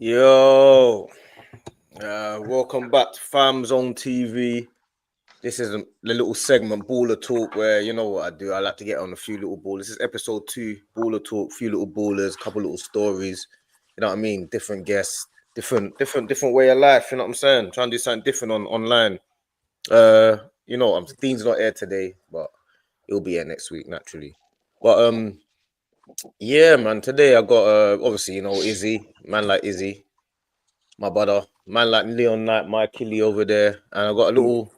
Yo, welcome back to FamZone TV. This is the little segment Baller Talk where you know what I do. I like to get on a few little ballers. This is episode 2, Baller Talk. Few little ballers, couple little stories. You know what I mean? Different guests, different way of life. You know what I'm saying? Trying to do something different online. Dean's not here today, but he'll be here next week naturally. But yeah, man. Today I got obviously Izzy, man like Izzy. My brother, man like Leon Knight, my Killy over there, and I got a little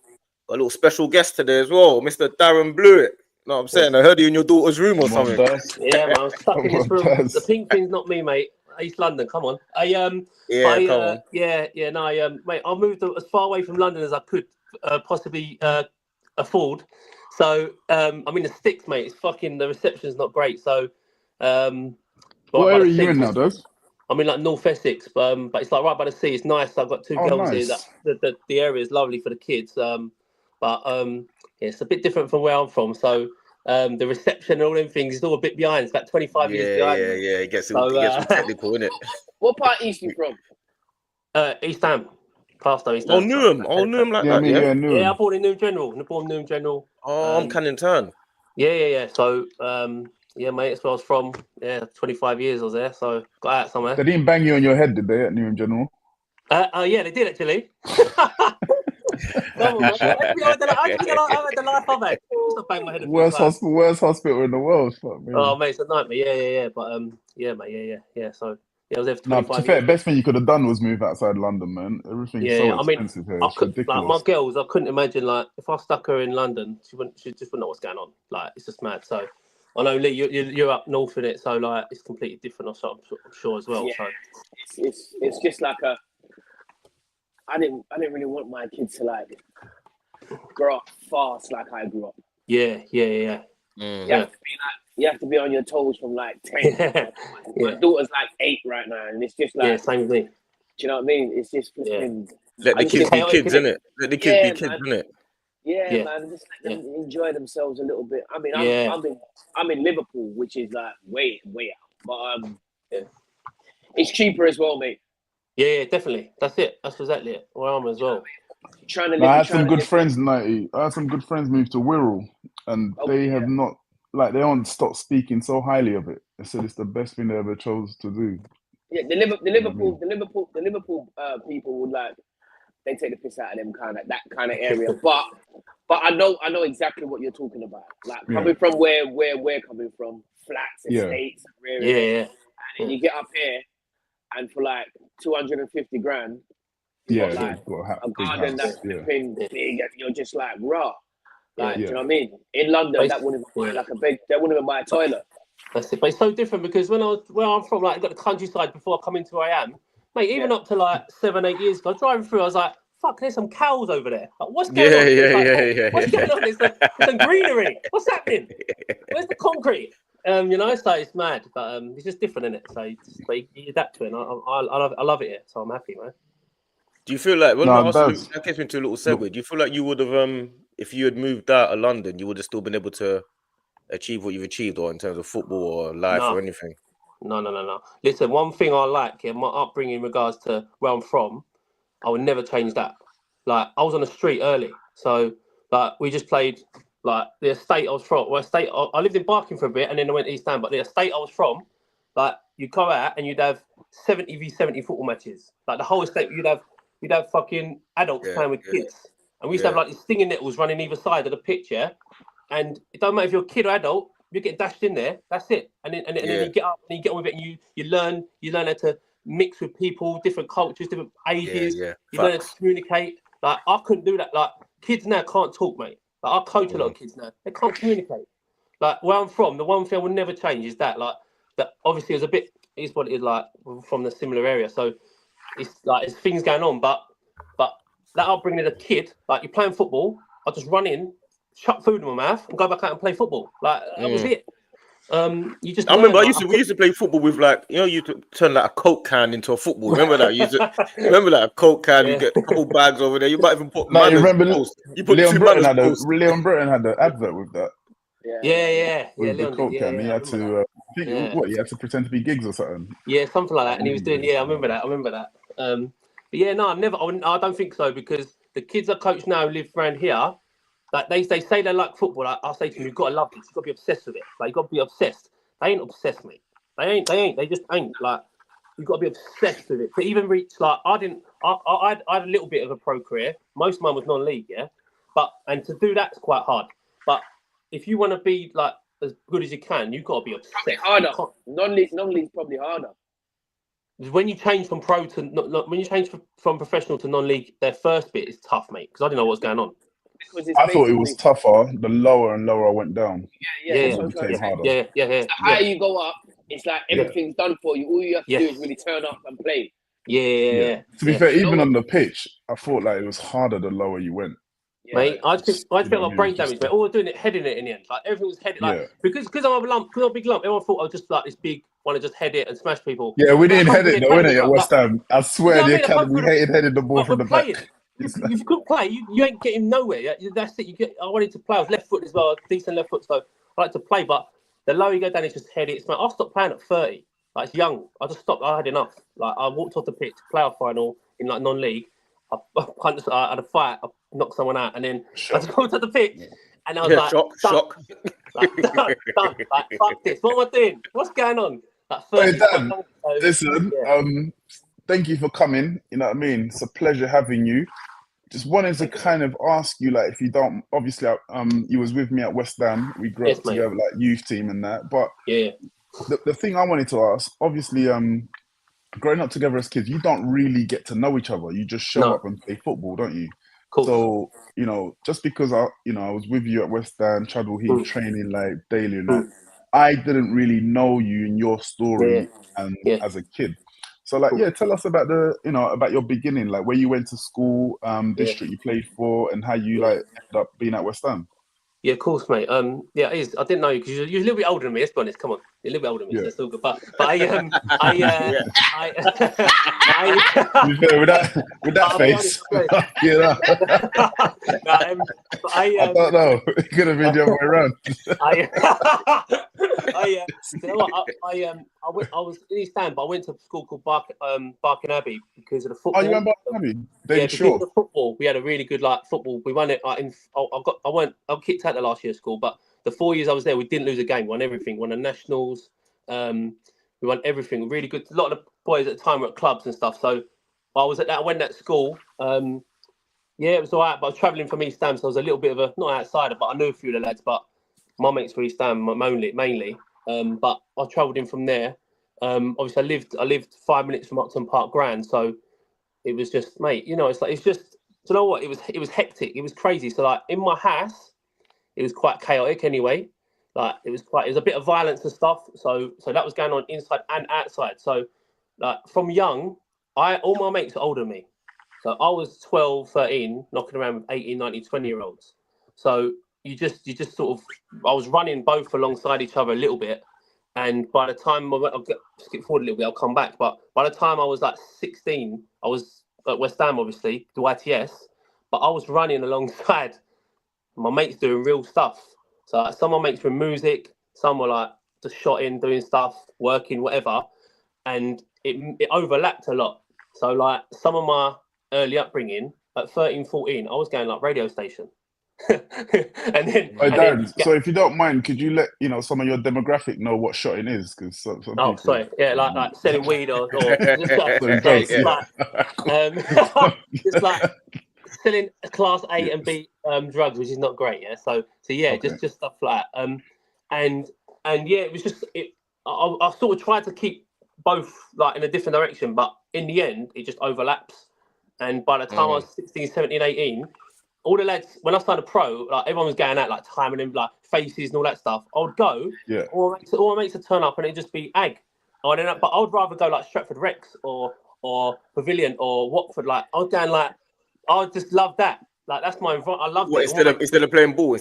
special guest today as well, Mr. Darren Blewett. Know what I'm saying? I heard you in your daughter's room or something. Yeah, man, I'm stuck in this room. The pink thing's not me, mate. East London, come on. Come on. Mate, I moved as far away from London as I could possibly afford. So I'm in the sticks, mate. It's fucking the reception's not great. So what area are you in now, Does? I'm in like North Essex, but it's like right by the sea. It's nice. I've got two girls here. The area is lovely for the kids. It's a bit different from where I'm from. So the reception and all them things is all a bit behind. It's about 25 years behind. Yeah. It gets all technical, innit? What part East you from? East Ham. Plasto East Ham. Newham like that. Yeah, Newham. Yeah, I born in Newham General. Oh, I'm Canning Turn. Yeah. So yeah, mate, that's where I was from. Yeah, 25 years I was there, so got out somewhere. They didn't bang you on your head, did they, at Newham General? Yeah, they did actually. Come on, man. I had the life I've had. Just bang my head. Worst hospital in the world. Fuck me. Oh, mate, it's a nightmare. Yeah. But yeah, mate, yeah. So yeah, I was there for 25 to be fair, best thing you could have done was move outside London, man. Everything's so expensive here. It's ridiculous. Like my girls, I couldn't imagine like if I stuck her in London, she just wouldn't know what's going on. Like it's just mad. So. I know Lee, you're up north in it, so like it's completely different. I'm sure as well. Yeah, so it's just like I didn't really want my kids to like grow up fast like I grew up. Yeah. You have to be on your toes from like 10. My daughter's like 8 right now, and it's just like same with me. Do you know what I mean? It's just let the kids be kids, innit? Let the kids be kids, innit? Yeah, man, just let them enjoy themselves a little bit. I mean, I'm in Liverpool, which is like way out, but it's cheaper as well, mate. Yeah, definitely. That's it. That's exactly it. Where I'm as well. I had some good friends move to Wirral, and they have not they don't stop speaking so highly of it. They said it's the best thing they ever chose to do. Yeah, the Liverpool people would like. They take the piss out of them that kind of area, but I know exactly what you're talking about. Like coming from where we're coming from, flats, estates, and then you get up here, and for like 250 grand, got a garden that's big, and you're just like raw. Like, do you know what I mean? In London, that wouldn't even buy they wouldn't even buy a toilet. That's it. But it's so different because where I'm from, like, I got the countryside before I come into where I am. Mate, even up to like 7-8 years ago, driving through, I was like, fuck, there's some cows over there. Like, what's going on? What's going on? There's some greenery. What's happening? Where's the concrete? So it's mad, but it's just different, isn't it? So you adapt to it, and I love it here, so I'm happy, man. Do you feel like, that gets me into a little segue, do you feel like you would have, if you had moved out of London, you would have still been able to achieve what you've achieved, or in terms of football or life or anything? No. Listen, one thing I like in my upbringing in regards to where I'm from, I would never change that. Like, I was on the street early. So, like, we just played, like, the estate I was from. I lived in Barking for a bit, and then I went to East Ham. But the estate I was from, like, you'd go out and you'd have 70v70 football matches. Like, the whole estate, you'd have fucking adults playing with kids. And we used to have, like, these stinging nettles running either side of the pitch, And it don't matter if you're a kid or adult, you get dashed in there. That's it. And then you get up and you get on with it, and you learn how to mix with people, different cultures, different ages. You learn how to communicate. Like, I couldn't do that. Like, kids now can't talk, mate. Like, I coach a lot of kids now. They can't communicate. Like, where I'm from, the one thing I would never change is that. Like, that obviously is what it is like from the similar area. So it's like there's things going on, but that upbringing as a kid, like, you're playing football, I'll just run in, shut food in my mouth, and go back out and play football. Like, that was it. I remember we used to play football with, like, you turn like a Coke can into a football. Remember that? Remember that, a Coke can, you get a couple bags over there. You might even put Leon Britton had the advert with that. Yeah. With the Leon coke did. can, he I had remember to. I think what he had to pretend to be gigs or something. Yeah, something like that. And he was doing. Yeah, I remember that. But yeah, no, I don't think so, because the kids I coach now who live around here. Like they say they like football. Like, I'll say to them, you've got to love it. You've got to be obsessed with it. Like, you've got to be obsessed. They ain't obsessed, mate. They ain't. They just ain't. Like, you've got to be obsessed with it to even reach. Like, I didn't. I had a little bit of a pro career. Most of mine was non-league, yeah. And to do that's quite hard. But if you want to be like as good as you can, you've got to be obsessed. Probably harder. Non-league's probably harder. When you change from pro to when you change from professional to non-league, their first bit is tough, mate, because I didn't know what's going on. I thought it was tougher the lower and lower I went down. Yeah. It became harder. Yeah. The higher you go up, it's like everything's done for you. All you have to do is really turn up and play. Yeah. To be fair, even on the pitch, I thought like it was harder the lower you went. Mate, I just felt like brain damage, mate. All I was doing it, heading it in the end. Like, everything was headed. Like, because I'm a big lump, everyone thought I was just like this big, want to just head it and smash people. Yeah, we didn't head it though, innit, at West Ham. I swear the academy hated heading the ball from the back. If you couldn't play, you ain't getting nowhere. That's it. I wanted to play. I was left foot as well, decent left foot, so I like to play. But the lower you go down, it's just head it. I stopped playing at 30. Like, it's young. I just stopped. I had enough. Like, I walked off the pitch, playoff final in like non-league. I had a fight. I knocked someone out, and then I just walked off the pitch, and I was like, shock. Like, done. Like, fuck this. What am I doing? What's going on? Like, hey, Dan, listen. Thank you for coming. You know what I mean? It's a pleasure having you. Just wanted to kind of ask you, like, if you don't, obviously, you was with me at West Ham. We grew up together, like youth team and that. But the thing I wanted to ask, obviously, growing up together as kids, you don't really get to know each other. You just show up and play football, don't you? Cool. So, you know, just because I was with you at West Ham, Chadwell Heath, training like daily and that, I didn't really know you and your story and as a kid. So, like, tell us about about your beginning, like where you went to school, district you played for, and how you like ended up being at West Ham. Yeah, of course, mate. It is. I didn't know you because you're a little bit older than me. Let's be honest. Come on, you're a little bit older than me. So that's all good. But with that face, I don't know. It could have been the other way around. I was in East Ham, but I went to a school called Barking Abbey because of the football. Oh, you went Barking Abbey? Because of the football. We had a really good football. We won it. I got kicked out the last year of school, but the 4 years I was there, we didn't lose a game. Won everything. Won the nationals. We won everything. Really good. A lot of the boys at the time were at clubs and stuff. So I was at that. I went at school. It was all right. But I was travelling from East Ham, so I was a little bit of a not outsider, but I knew a few of the lads. But my mates were East Ham mainly. But I travelled in from there. Obviously, I lived 5 minutes from Upton Park Grand, so it was just, mate. You know, it's just. Do you know what? It was hectic. It was crazy. So like in my house, it was quite chaotic anyway. Like it was a bit of violence and stuff. So that was going on inside and outside. So like from young, all my mates are older than me. So I was 12, 13, knocking around with 18, 19, 20-year-olds. So you just sort of, I was running both alongside each other a little bit. And by the time I'll skip forward a little bit, I'll come back. But by the time I was like 16, I was at West Ham, obviously, the YTS, but I was running alongside my mates doing real stuff. So like, some of my mates were music, some were like just shotting, doing stuff, working, whatever. And it overlapped a lot. So like some of my early upbringing, at 13, 14, I was going like radio station. So if you don't mind, could you let some of your demographic know what shotting is? Because some people, sorry, like selling weed or it's like selling class A and B drugs, which is not great. So just stuff like that. It was just I sort of tried to keep both like in a different direction, but in the end it just overlaps. And by the time I was 16, 17, 18, all the lads, when I started pro, like everyone was going out, like timing them, like faces and all that stuff. I would go, all my mates would turn up, and it'd just be ag. But I would rather go like Stratford Rex or Pavilion or Watford. Like I was going like, I just love that. Like that's my environment. I love it. Instead of playing ball,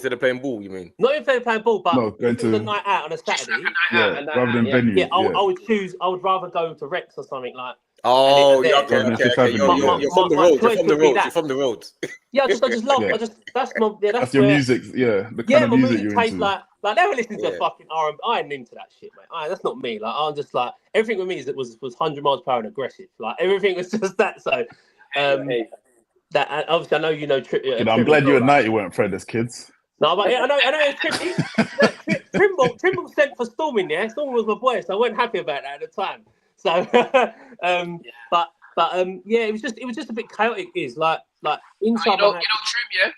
you mean? Not even playing ball, but going to the night out on a Saturday. Rather than venue. I would choose. I would rather go to Rex or something like. Oh, yeah, there. okay. Avenue, You're from the my roads. You're choice from the would be roads. that. You're from the roads. Yeah, I just love. Yeah. That's That's your where. music, the kind Yeah, of my music music you're tastes into. like they were listening to Yeah. fucking R&B. I ain't into that shit, mate. That's not me. Like I'm just like everything with me is was 100 miles per hour and aggressive. Like everything was just that. So, that obviously I know you know. I'm glad you and 90 weren't friends as kids. No, but yeah, I know. Trimble sent for Storming. Yeah, Storming was my boy, so I wasn't happy about that at the time. So, yeah, it was just a bit chaotic. Is like inside You know my Trim,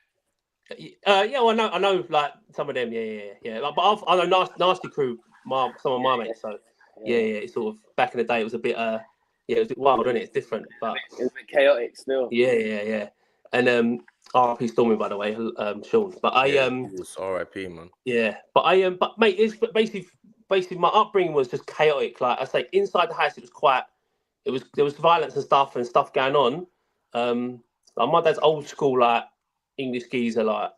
yeah, well, I know, like some of them, yeah. Like, but I know Nasty Crew, some of my mates. So yeah, it's sort of back in the day. It was a bit, it was a bit wild, wasn't it? It's different, but it's a bit chaotic still. Yeah. And RIP Stormy, by the way, Sean. But RIP, man. Yeah, but mate, it's basically my upbringing was just chaotic. Like I say, inside the house, there was violence and stuff going on. Like my dad's old school, like English geezer, like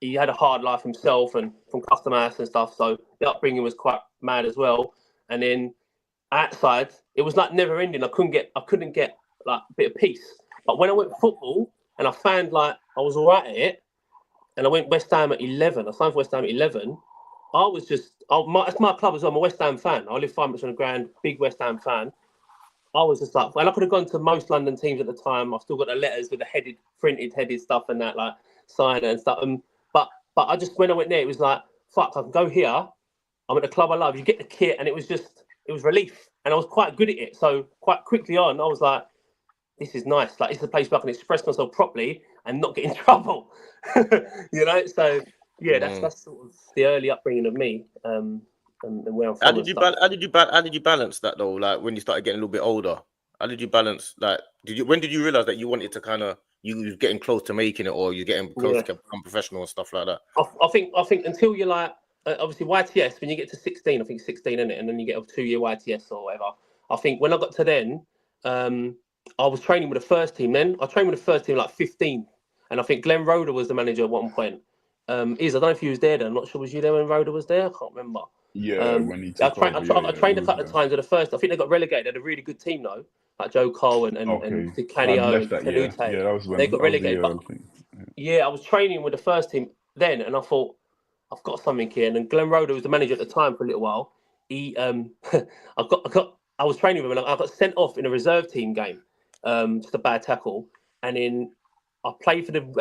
he had a hard life himself and from custom house and stuff. So the upbringing was quite mad as well. And then outside, it was like never ending. I couldn't get like a bit of peace. But when I went football and I found like I was all right at it, and I went West Ham at 11. I signed for West Ham at 11. I was just, it's my club as well. I'm a West Ham fan. I live 5 minutes from the ground, big West Ham fan. I was just like, and I could have gone to most London teams at the time. I've still got the letters with the printed stuff and that, like sign and stuff. But I just, when I went there, it was like, fuck, I can go here. I'm at the club I love. You get the kit, and it was relief. And I was quite good at it. So quite quickly on, I was like, this is nice. Like, it's a place where I can express myself properly and not get in trouble. You know? So yeah, that's sort of the early upbringing of me. And where I'm from. How did you balance that though? Like when you started getting a little bit older, how did you balance? Like, when did you realize that you wanted to kind of you were getting close to making it, or you're getting close to become professional and stuff like that? I think until you're like obviously YTS, when you get to 16, I think 16 in it, and then you get a 2-year YTS or whatever. I think when I got to then, I was training with the first team. Then I trained with the first team like 15, and I think Glenn Roeder was the manager at one point. I don't know if he was there then. I'm not sure. Was you there when Roeder was there? I can't remember. Yeah, when he took I trained a couple of times with the first. I think they got relegated. They had a really good team though, like Joe Cole and Canio and Canute. Yeah, that was when they got relegated. I was training with the first team then, and I thought I've got something here. And then Glenn Roeder was the manager at the time for a little while. He, I was training with him, and I got sent off in a reserve team game, just a bad tackle, and then I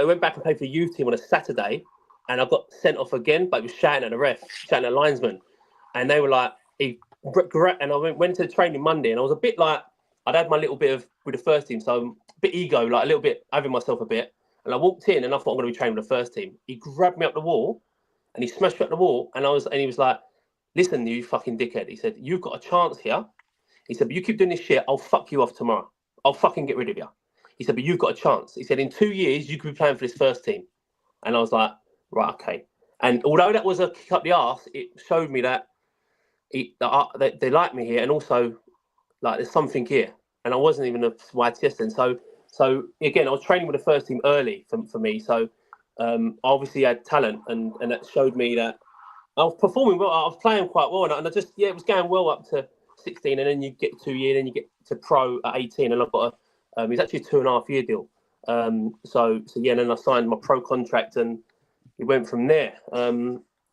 went back and played for the youth team on a Saturday, and I got sent off again, but it was shouting at the ref, shouting at the linesman. And they were like, and I went to the training Monday, and I was a bit like, I'd had my little bit of with the first team, so I'm a bit ego, like a little bit having myself a bit. And I walked in, and I thought I'm going to be training with the first team. He grabbed me up the wall, and he smashed me up the wall, and he was like, "Listen, you fucking dickhead." He said, "You've got a chance here." He said, "But you keep doing this shit, I'll fuck you off tomorrow. I'll fucking get rid of you." He said, "But you've got a chance." He said, "In 2 years, you could be playing for this first team." And I was like, right, okay. And although that was a kick up the arse, it showed me that they like me here, and also like there's something here. And I wasn't even a YTS then. So again, I was training with the first team early for me. So I obviously had talent, and that showed me that I was performing well. I was playing quite well, and I just it was going well up to 16, and then you get 2 years, then you get to pro at 18, and I've got it's actually a 2.5 year deal. So yeah, and then I signed my pro contract, and we went from there,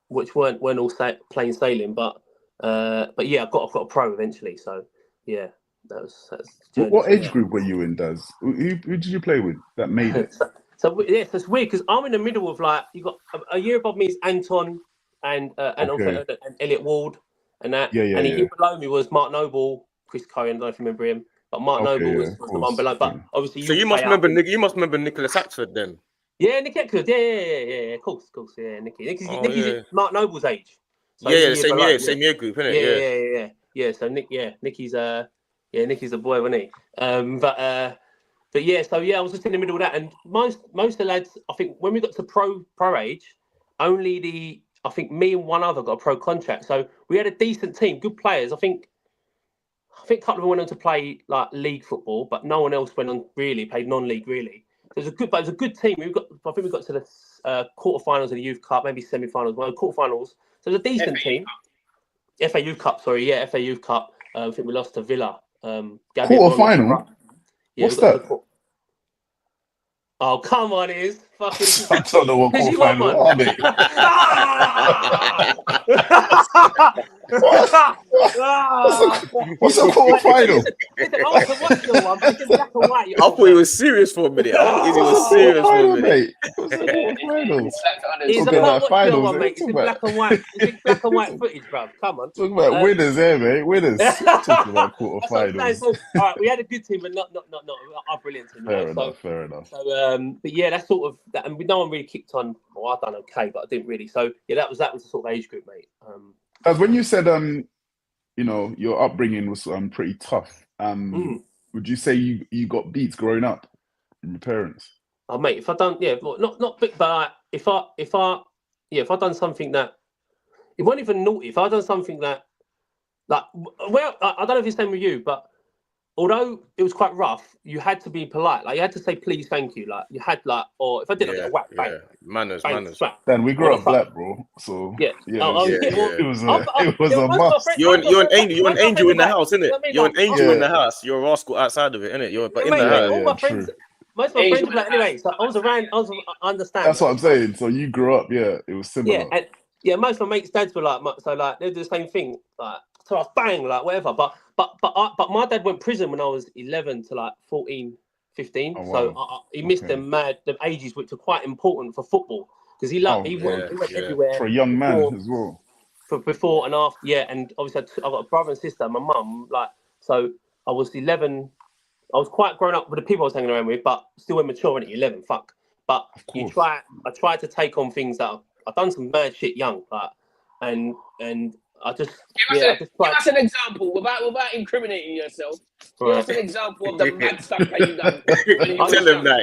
which weren't all plain sailing, but yeah, I got a pro eventually. So yeah, that's what age group were you in, Daz? Who did you play with that made it? so it's weird because I'm in the middle of like you got a year above me is Anton and Elliot Ward and that, and a year below me was Mark Noble, Chris Cohen. I don't know if you remember him. But Mark Noble was the one below. But obviously, you must remember Nicholas Axford then. Yeah, Nick Axford. Yeah. Of course. Yeah, Nicky's Mark Noble's age. So same year group, isn't it? Yeah. So Nicky's Nicky's a boy, wasn't he? But yeah. So yeah, I was just in the middle of that, and most of the lads, I think, when we got to pro age, only I think me and one other got a pro contract. So we had a decent team, good players. I think a couple of them went on to play like league football, but no one else went on played non-league really. It was a good team. I think we got to the quarterfinals of the Youth Cup, maybe semi-finals, quarterfinals. So it was a decent team. FA Youth Cup, sorry, yeah, FA Youth Cup. I think we lost to Villa Quarter final? Yeah, what's that? Oh, come on, it is fucking. I don't know what quarter final are, mate. What's a quarter final? Listen, I was watching the one, but it's in black and white. I thought he was serious for a minute. I thought he was serious for a minute. Mate. What's a quarter final? He's Talking about about finals, one, mate. It's in black and white. It's in black and white footage, bruv. Come on. Talking about winners here, mate. Winners. Talking about quarter finals. So, all right, we had a good team, but not our brilliant team. Fair enough. So, but yeah, that's sort of that, and no one really kicked on. Well, I've done okay, but I didn't really. So yeah, that was the sort of age group, mate. As when you said, you know, your upbringing was pretty tough. Would you say you got beats growing up from your parents? Oh, mate, if I done, not big, but if I done something that it wasn't even naughty. If I done something that, like, well, I don't know if it's the same with you, but although it was quite rough, you had to be polite. Like, you had to say please, thank you. Like, you had or if I did, I'd get a whack, bang. Manners. Slap. Then we grew up black, bro. So yeah. It was a must. You're an angel in the house, innit? You're an angel in the house. You're a rascal outside of it, innit? But in the house. All my friends. Most of my friends were black anyway, so I was around. I understand. That's what I'm saying. So you grew up, it was similar. Yeah, most of my mates' dads were like, so like they do the same thing, like so I was bang, like whatever. But my dad went prison when I was 11 to like 14, 15. Oh, wow. So he missed them ages which are quite important for football because he went everywhere for a young man as well. For before and after, and obviously I've got a brother and sister, and my mum, like so I was 11. I was quite grown up with the people I was hanging around with, but still immature at 11. Fuck. But I tried to take on things that I've done some bad shit young, like, and I just give us an example without incriminating yourself. Give us an example of the mad stuff that you done. Tell him that.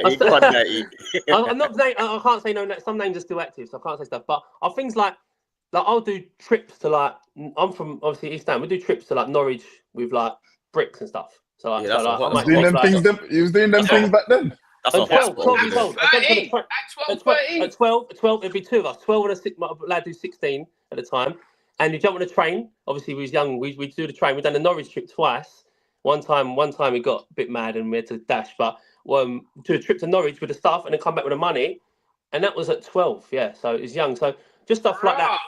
I'm not saying I can't say no. Some names are still active, so I can't say stuff. But things like I'll do trips to like I'm from obviously East Ham. We do trips to like Norwich with like bricks and stuff. So like, he was doing them things back then. That's at 12 years old. At 12, it'd be two of us. 12 and a 6. My lad do 16 at the time. And you jump on a train. Obviously, we was young. We do the train. We've done the Norwich trip twice. One time we got a bit mad and we had to dash. But do a trip to Norwich with the stuff and then come back with the money. And that was at 12. Yeah, so it's young. So just stuff like that.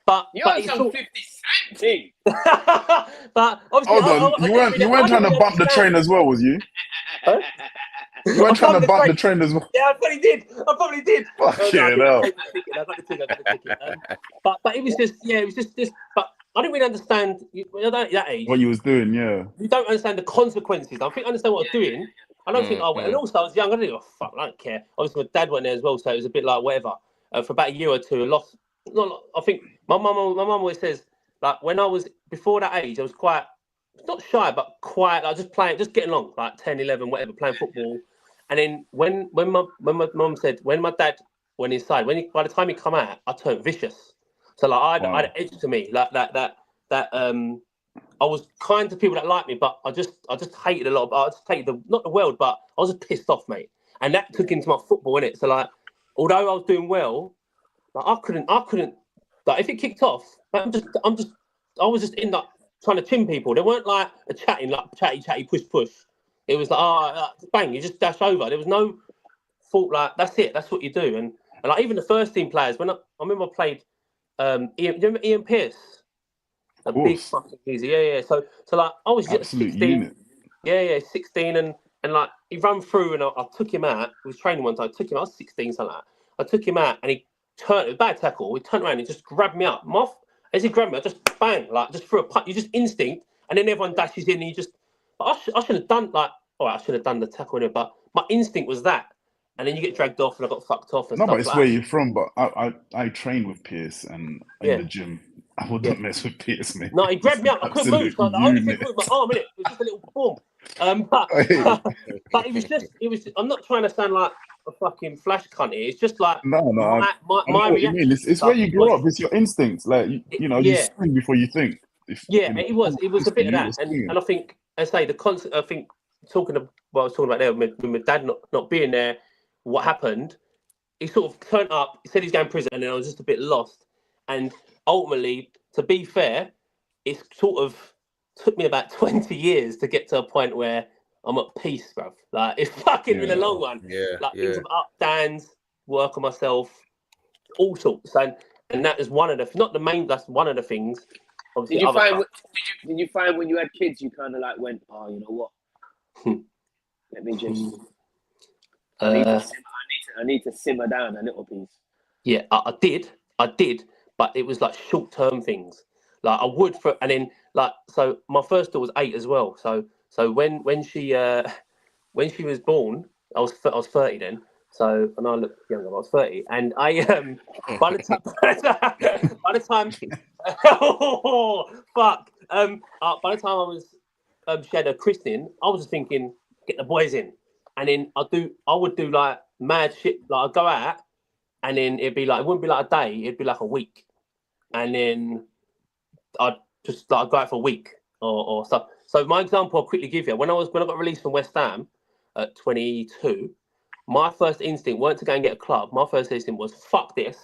But you're some 50 Cent thing. But obviously, hold on. You weren't trying to bump the train as well, was you? Huh? You weren't trying to bump the train as well. Yeah, I probably did. Fuck yeah, no. I got the ticket. But it was just. But I didn't really understand at that age what you was doing. Yeah, you don't understand the consequences. I think I understand what I was doing. I don't think I went. And also, I was young. I didn't give a fuck. I don't care. Obviously, my dad went there as well, so it was a bit like whatever. For about a year or two, I lost. I think my mum always says like when I was before that age, I was quite not shy, but quite like just getting along, like 10, 11, whatever, playing football. And then when my mum said when my dad went inside, by the time he come out, I turned vicious. So like I had an edge to me, like that I was kind to people that liked me, but I just hated a lot. I just hated not the world, but I was just pissed off, mate. And that took into my football, innit? So like, although I was doing well, like I couldn't. Like if it kicked off, I was just in like trying to chin people. They weren't like a chatting, like chatty, push. It was like bang, you just dash over. There was no thought like that's it. That's what you do. And like even the first team players, when I remember I played, Ian Pearce, a big fucking easy, yeah. So like I was just 16, unit. Yeah, 16, and like he ran through, and I took him out. He was training one time. I took him. I was 16, something like that. I took him out, and he turned a bad tackle. He turned around and just grabbed me up. As he grabbed me, I just bang, like just threw a punch. You just instinct, and then everyone dashes in. And you just, I should have done like, I should have done the tackle in it, but my instinct was that. And then you get dragged off, and I got fucked off. And no, stuff but it's like where that. you're from. But I trained with Pierce and in the gym. I wouldn't mess with Pierce, mate. No, he grabbed me up. I couldn't move. So the only thing was my arm in it. It was just a little boom. But it was. I'm not trying to sound like a fucking flash cunt here. It's just like my reaction. It's where you grew up. It's your instincts. Like you swing before you think. It was a bit of that, and I think I say the concept. I think talking about what I was talking about there with my dad not being there. What happened? He sort of turned up. He said he's going to prison, and then I was just a bit lost. And ultimately, to be fair, it's sort of took me about 20 years to get to a point where I'm at peace, bruv. Like, it's fucking been a long one. Like, things of up, downs, work on myself, all sorts. And that is one of the, not the main, that's one of the things. Obviously, did you find when you had kids, you kind of like went, oh, you know what? Let me just, I need to simmer down a little piece. Yeah, I did, but it was like short-term things. Like I would and then like, so my first daughter was 8 as well. So when she was born, I was 30 then. So, and I look younger, I was 30, and I by the time oh, fuck by the time I was she had a christening, I was just thinking, get the boys in, and then I would do like mad shit. Like I'd go out, and then it'd be like, it wouldn't be like a day, it'd be like a week, and then I'd just like go out for a week or stuff. So my example I'll quickly give you, when I got released from West Ham at 22, my first instinct weren't to go and get a club. My first instinct was, fuck this,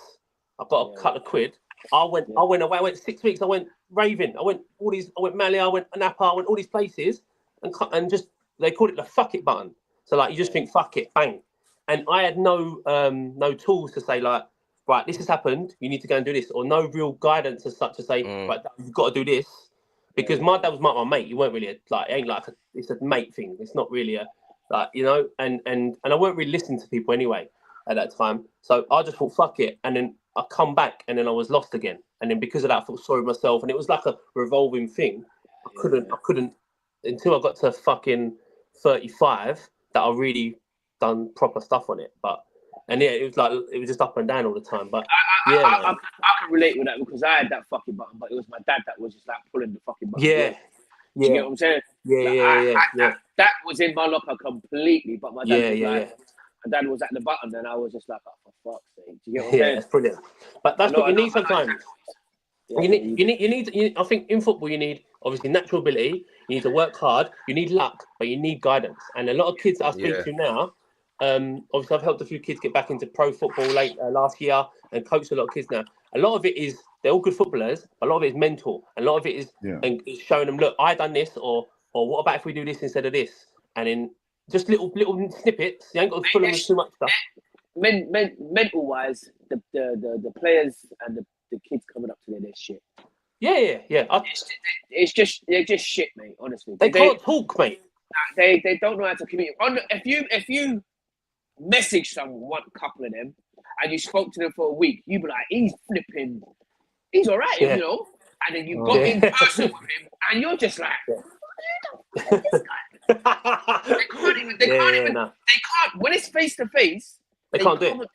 I've got a couple of quid. I went away. I went 6 weeks. I went raving. I went Mali. I went Napa. I went all these places, and just they called it the fuck it button. So like you just think fuck it, bang. And I had no tools to say like, right, this has happened, you need to go and do this, or no real guidance as such to say, right, you've got to do this, because my dad was my mate. You weren't really it ain't like it's a mate thing. It's not really a like, you know, and I weren't really listening to people anyway at that time. So I just thought fuck it, and then I come back, and then I was lost again, and then because of that I felt sorry for myself, and it was like a revolving thing. I couldn't until I got to fucking 35 that I really done proper stuff on it. But and yeah, it was just up and down all the time. But I can relate with that, because I had that fucking button, but it was my dad that was just like pulling the fucking button. Yeah. You get what I'm saying? Yeah. That was in my locker completely, but my dad was like, my dad was at the button, and I was just like, oh, for fuck's sake. Do you get what I'm saying? It's brilliant. But that's what you need sometimes. You need. I think in football you need obviously natural ability. You need to work hard. You need luck, but you need guidance. And a lot of kids that I speak to now, obviously I've helped a few kids get back into pro football last year, and coached a lot of kids now. A lot of it is they're all good footballers. A lot of it is mental. A lot of it is and it's showing them, look, I done this, or what about if we do this instead of this? And then just little snippets. You ain't got to fill them with too much stuff. Mental wise, the players and the kids coming up to their shit. Yeah. They're just shit, mate. Honestly, they can't talk, mate. They don't know how to communicate. If you message someone, couple of them, and you spoke to them for a week, you'd be like, he's all right, you know. And then you got in person with him, and you're just like, this guy. They can't. When it's face to face, they can't do it. Talk.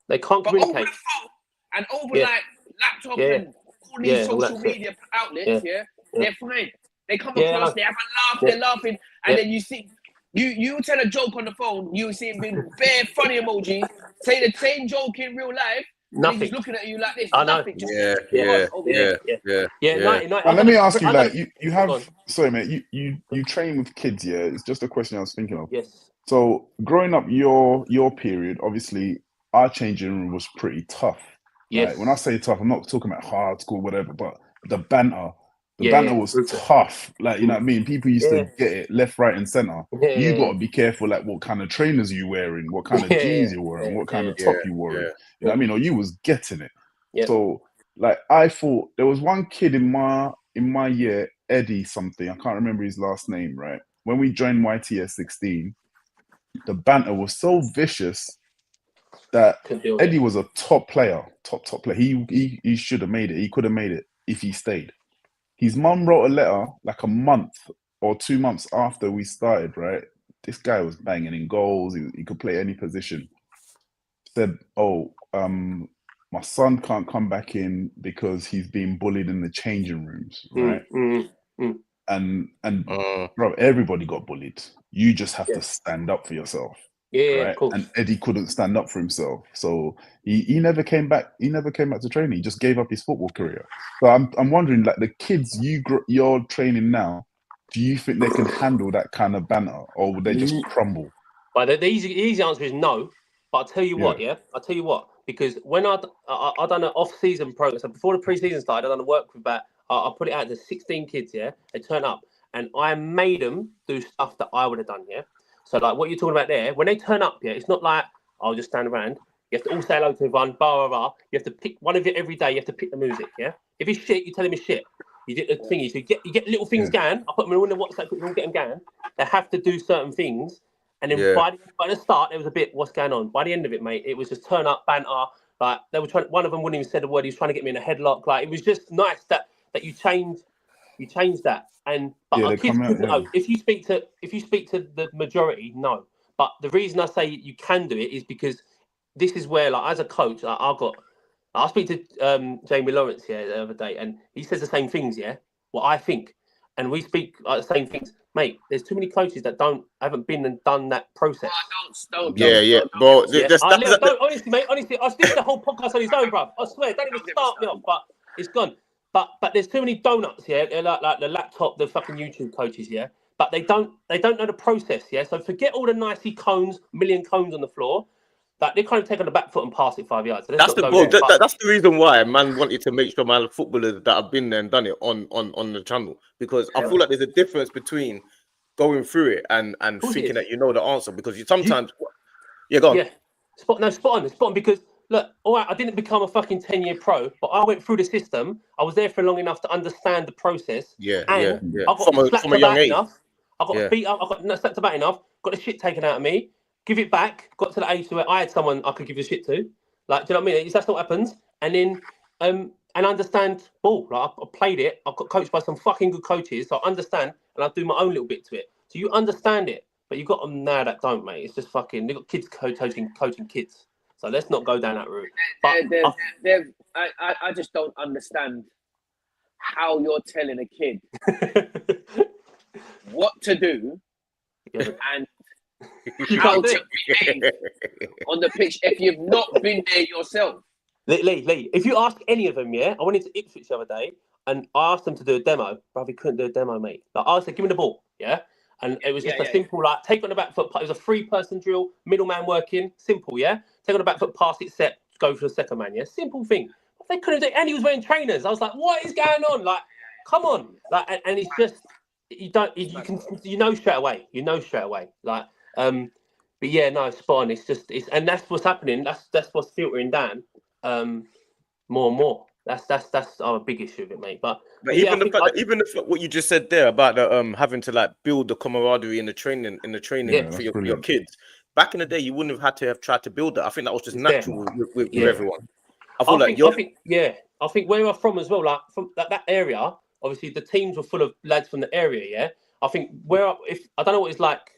They can't communicate. Over the phone and over like laptop and all these social media outlets, they're fine. They come across, they have a laugh, they're laughing, and then you see, you tell a joke on the phone, you see him being bare funny emojis, say the same joke in real life, nothing. He's looking at you like this. I know. Nothing. Just Let me ask you, like, you have, sorry, mate, you train with kids, yeah? It's just a question I was thinking of. Yes. So growing up, your period, obviously, our changing room was pretty tough. Yes. Like, when I say tough, I'm not talking about hardcore, whatever, but the banter. The banter was tough. Like, you know what I mean? People used to get it left, right, and center. You got to be careful, like, what kind of trainers you wearing, what kind of jeans you're wearing, what kind of top you wearing. You know what I mean? Or you was getting it. So, like, I thought there was one kid in my year, Eddie something. I can't remember his last name, right? When we joined YTS 16, the banter was so vicious that Eddie was a top player. He should have made it. He could have made it if he stayed. His mum wrote a letter like a month or 2 months after we started, right? This guy was banging in goals. He could play any position. Said, my son can't come back in because he's being bullied in the changing rooms, right? And bro, everybody got bullied. You just have to stand up for yourself. Right? And Eddie couldn't stand up for himself, so he never came back. He never came back to training. He just gave up his football career. So I'm wondering, like, the kids you're training now, do you think they can handle that kind of banter, or would they just crumble? Well, the easy answer is no. But I'll tell you what, because when I done an off-season program, so before the pre-season started, I done a work with about I put it out to 16 kids, yeah? They turn up, and I made them do stuff that I would have done, yeah? So, like, what you're talking about there, when they turn up, yeah, it's not like, I'll just stand around. You have to all say hello to everyone, blah, blah, blah. You have to pick one of it every day. You have to pick the music, yeah? If it's shit, you tell him it's shit. You get the thingy. So you get little things going. I put them in the WhatsApp group, get them going. They have to do certain things. And then by the start, there was a bit, what's going on? By the end of it, mate, it was just turn up, banter. Like, they were trying, one of them wouldn't even say the word. He was trying to get me in a headlock. Like, it was just nice that you change that. And but our kids, if you speak to the majority, no. But the reason I say you can do it is because this is where, like, as a coach, like, I speak to Jamie Lawrence here the other day, and he says the same things, yeah, what I think, and we speak like the same things, mate. There's too many coaches that haven't been and done that process. Bro. Honestly, mate, I still the whole podcast on his own, bro. I swear, don't even start me off, but it's gone. But there's too many donuts here, like the laptop, the fucking YouTube coaches, yeah. But they don't know the process, yeah. So forget all the nicey cones, million cones on the floor. That they kind of take on the back foot and pass it 5 yards. So that's the reason why man wanted to make sure my footballers that have been there and done it on the channel, because I feel like there's a difference between going through it and thinking that you know the answer, because you sometimes go on. Yeah, spot on because look, all right, I didn't become a fucking 10-year pro, but I went through the system. I was there for long enough to understand the process. I got from a young age. I got beat up. I got slapped about enough. Got the shit taken out of me. Give it back. Got to the age where I had someone I could give the shit to. Like, do you know what I mean? That's what happens. And then, and understand ball. Like, I played it. I got coached by some fucking good coaches, so I understand, and I do my own little bit to it. So you understand it, but you got them now that don't, mate. It's just fucking. They got kids coaching kids. So let's not go down that route. But I just don't understand how you're telling a kid what to do and how to behave on the pitch if you've not been there yourself. Lee, if you ask any of them, yeah, I went into Ipswich the other day and I asked them to do a demo, but we couldn't do a demo, mate. Like, I said, give me the ball, yeah, and it was just a simple like take on the back foot. It was a 3-person drill, middleman working, simple, yeah. Take on the back foot, pass it, set, go for the second man, yeah, simple thing. But they couldn't do it, and he was wearing trainers. I was like, what is going on? Like, come on, like, and it's just you know straight away, like. But yeah, no, spot on. And that's what's happening. That's what's filtering down more and more. That's our big issue with it, mate. But even the fact what you just said there about the having to like build the camaraderie in the training for your kids. Back in the day, you wouldn't have had to have tried to build that. I think that was just natural with everyone. I think where I'm from as well, like from that area, obviously the teams were full of lads from the area. Yeah, I think I don't know what it's like.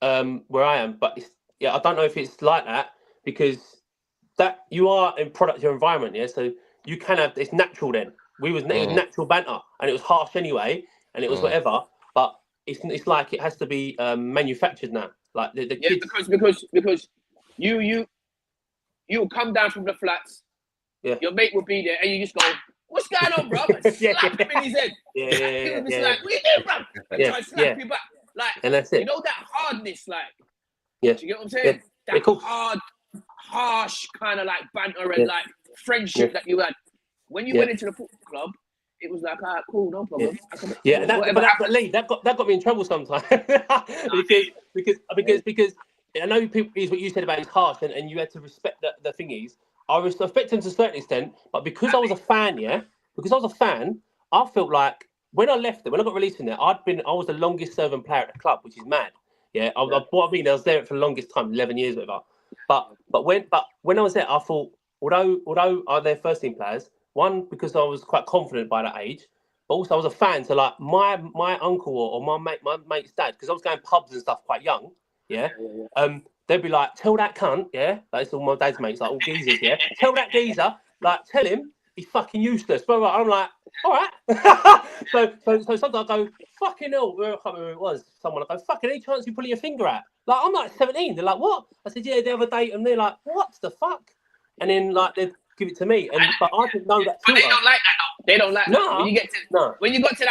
Where I am, but I don't know if it's like that, because that you are in your environment, yeah. So you can have it's natural. Then it was natural banter, and it was harsh anyway, and it was whatever. But it's like it has to be manufactured now. Like the kids, because you come down from the flats, your mate will be there, and you just go, "What's going on, bro?" And slap him in his head. He was like, "What you doing, bro?" And try to slap you back. Like, and that's it. You know that hardness, like, do you get what I'm saying? That hard, harsh kind of like banter and like friendship that you had. When you went into the football club, it was like, all right, cool, no problem. But Lee, that got me in trouble sometimes because I know people is what you said about it's harsh and you had to respect the thingies. I respect him to a certain extent, but because I was a fan, I felt like. When I left there, when I got released from there, I was the longest serving player at the club, which is mad. Yeah, I was there for the longest time, 11 years, whatever. But when I was there, I thought, although I was their first team players, one because I was quite confident by that age, but also I was a fan. So like my uncle or my mate's dad, because I was going pubs and stuff quite young. Yeah. They'd be like, tell that cunt, yeah. Like, it's all my dad's mates, like all geezers, yeah. Tell that geezer, like, tell him he's fucking useless. But I'm like, all right. so sometimes I go, fucking hell, I can't remember who it was. Someone, I go, fucking any chance you pulling your finger out? Like, I'm like 17. They're like, what? I said, yeah, the other day. And they're like, what the fuck? And then like they'd give it to me. But I didn't know that. But they don't like that though. They don't like that. When you got to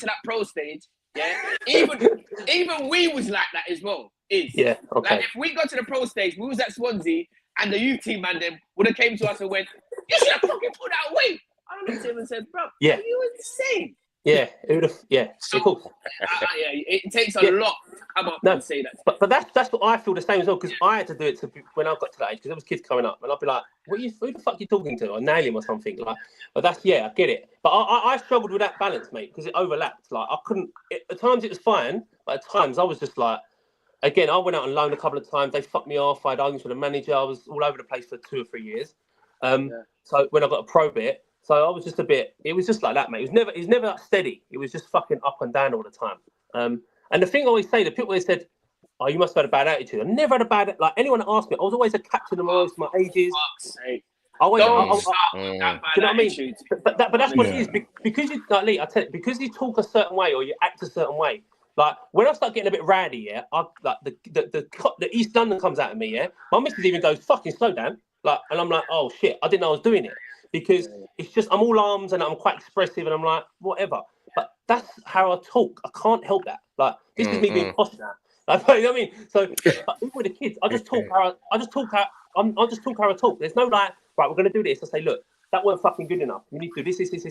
that pro stage, yeah, even we was like that as well. Okay. Like if we got to the pro stage, we was at Swansea and the youth team man them would have came to us and went, you should have fucking put that away. I looked at him and said, bro, Yeah. are you insane? Yeah, So, of course. it takes a lot to come up and say that. But that's what I feel the same as well, because I had to do it when I got to that age, because there was kids coming up, and I'd be like, who the fuck are you talking to? Or nail him or something. Like, but I get it. But I struggled with that balance, mate, because it overlapped. Like, I couldn't, at times it was fine, but at times I was just like, again, I went out on loan a couple of times. They fucked me off. I had arguments with the manager. I was all over the place for 2 or 3 years. So when I got a pro bit, so I was just it was just like that, mate. It was never steady. It was just fucking up and down all the time. And the thing I always say, the people always said, oh, you must have had a bad attitude. I never had a bad, like anyone that asked me, I was always a captain of my ages. Don't start with that bad do you know what I mean? attitude. But that's what it is. Because you, like Lee, I tell you, because you talk a certain way or you act a certain way. Like when I start getting a bit rowdy, like the East London comes out of me, my missus even goes, fucking slow down. Like, and I'm like, oh shit, I didn't know I was doing it. Because it's just, I'm all arms and I'm quite expressive and I'm like, whatever. But that's how I talk. I can't help that. Like, this is me being posh now. Like, you know what I mean? So, even with the kids, I just talk how I talk. There's no like, right, we're going to do this. I say, look, that weren't fucking good enough. You need to do this, and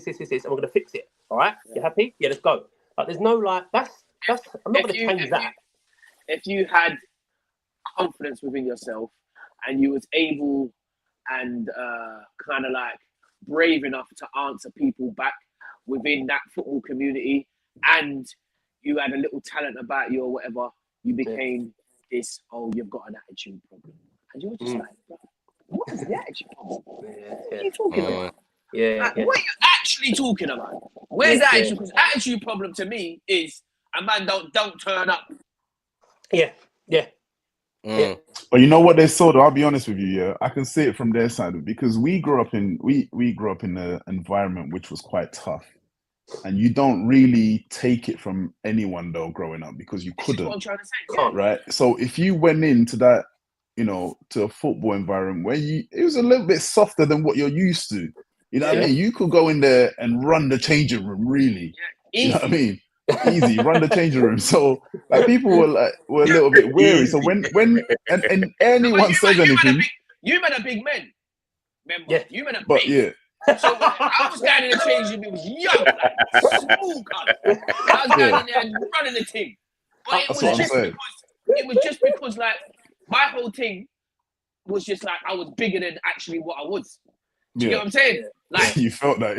we're going to fix it. All right? You happy? Yeah, let's go. Like, there's no like, I'm not going to change that. If you had confidence within yourself and you was able and kind of like brave enough to answer people back within that football community, and you had a little talent about you or whatever, you became this, oh, you've got an attitude problem. And you were just like, what is the attitude problem? What are you talking about? What are you actually talking about? Where's the attitude? Because attitude problem to me is a man don't turn up. But you know what they saw, though? I'll be honest with you, I can see it from their side because we grew up in an environment which was quite tough, and you don't really take it from anyone though growing up because you couldn't. That's what I'm trying to say. Right? So if you went into that, to a football environment where it was a little bit softer than what you're used to. You know what I mean? You could go in there and run the changing room, really. You know what I mean? Easy, run the changing room. So like people were a little bit weary. So when anyone says anything, you met a big man. Remember? Yeah. You met a but big. So I was down in the changing room, was young, like, small cut. I was down in there and running the thing. But it was just because like my whole thing was just like I was bigger than actually what I was. Do you get what I'm saying? Like you felt that,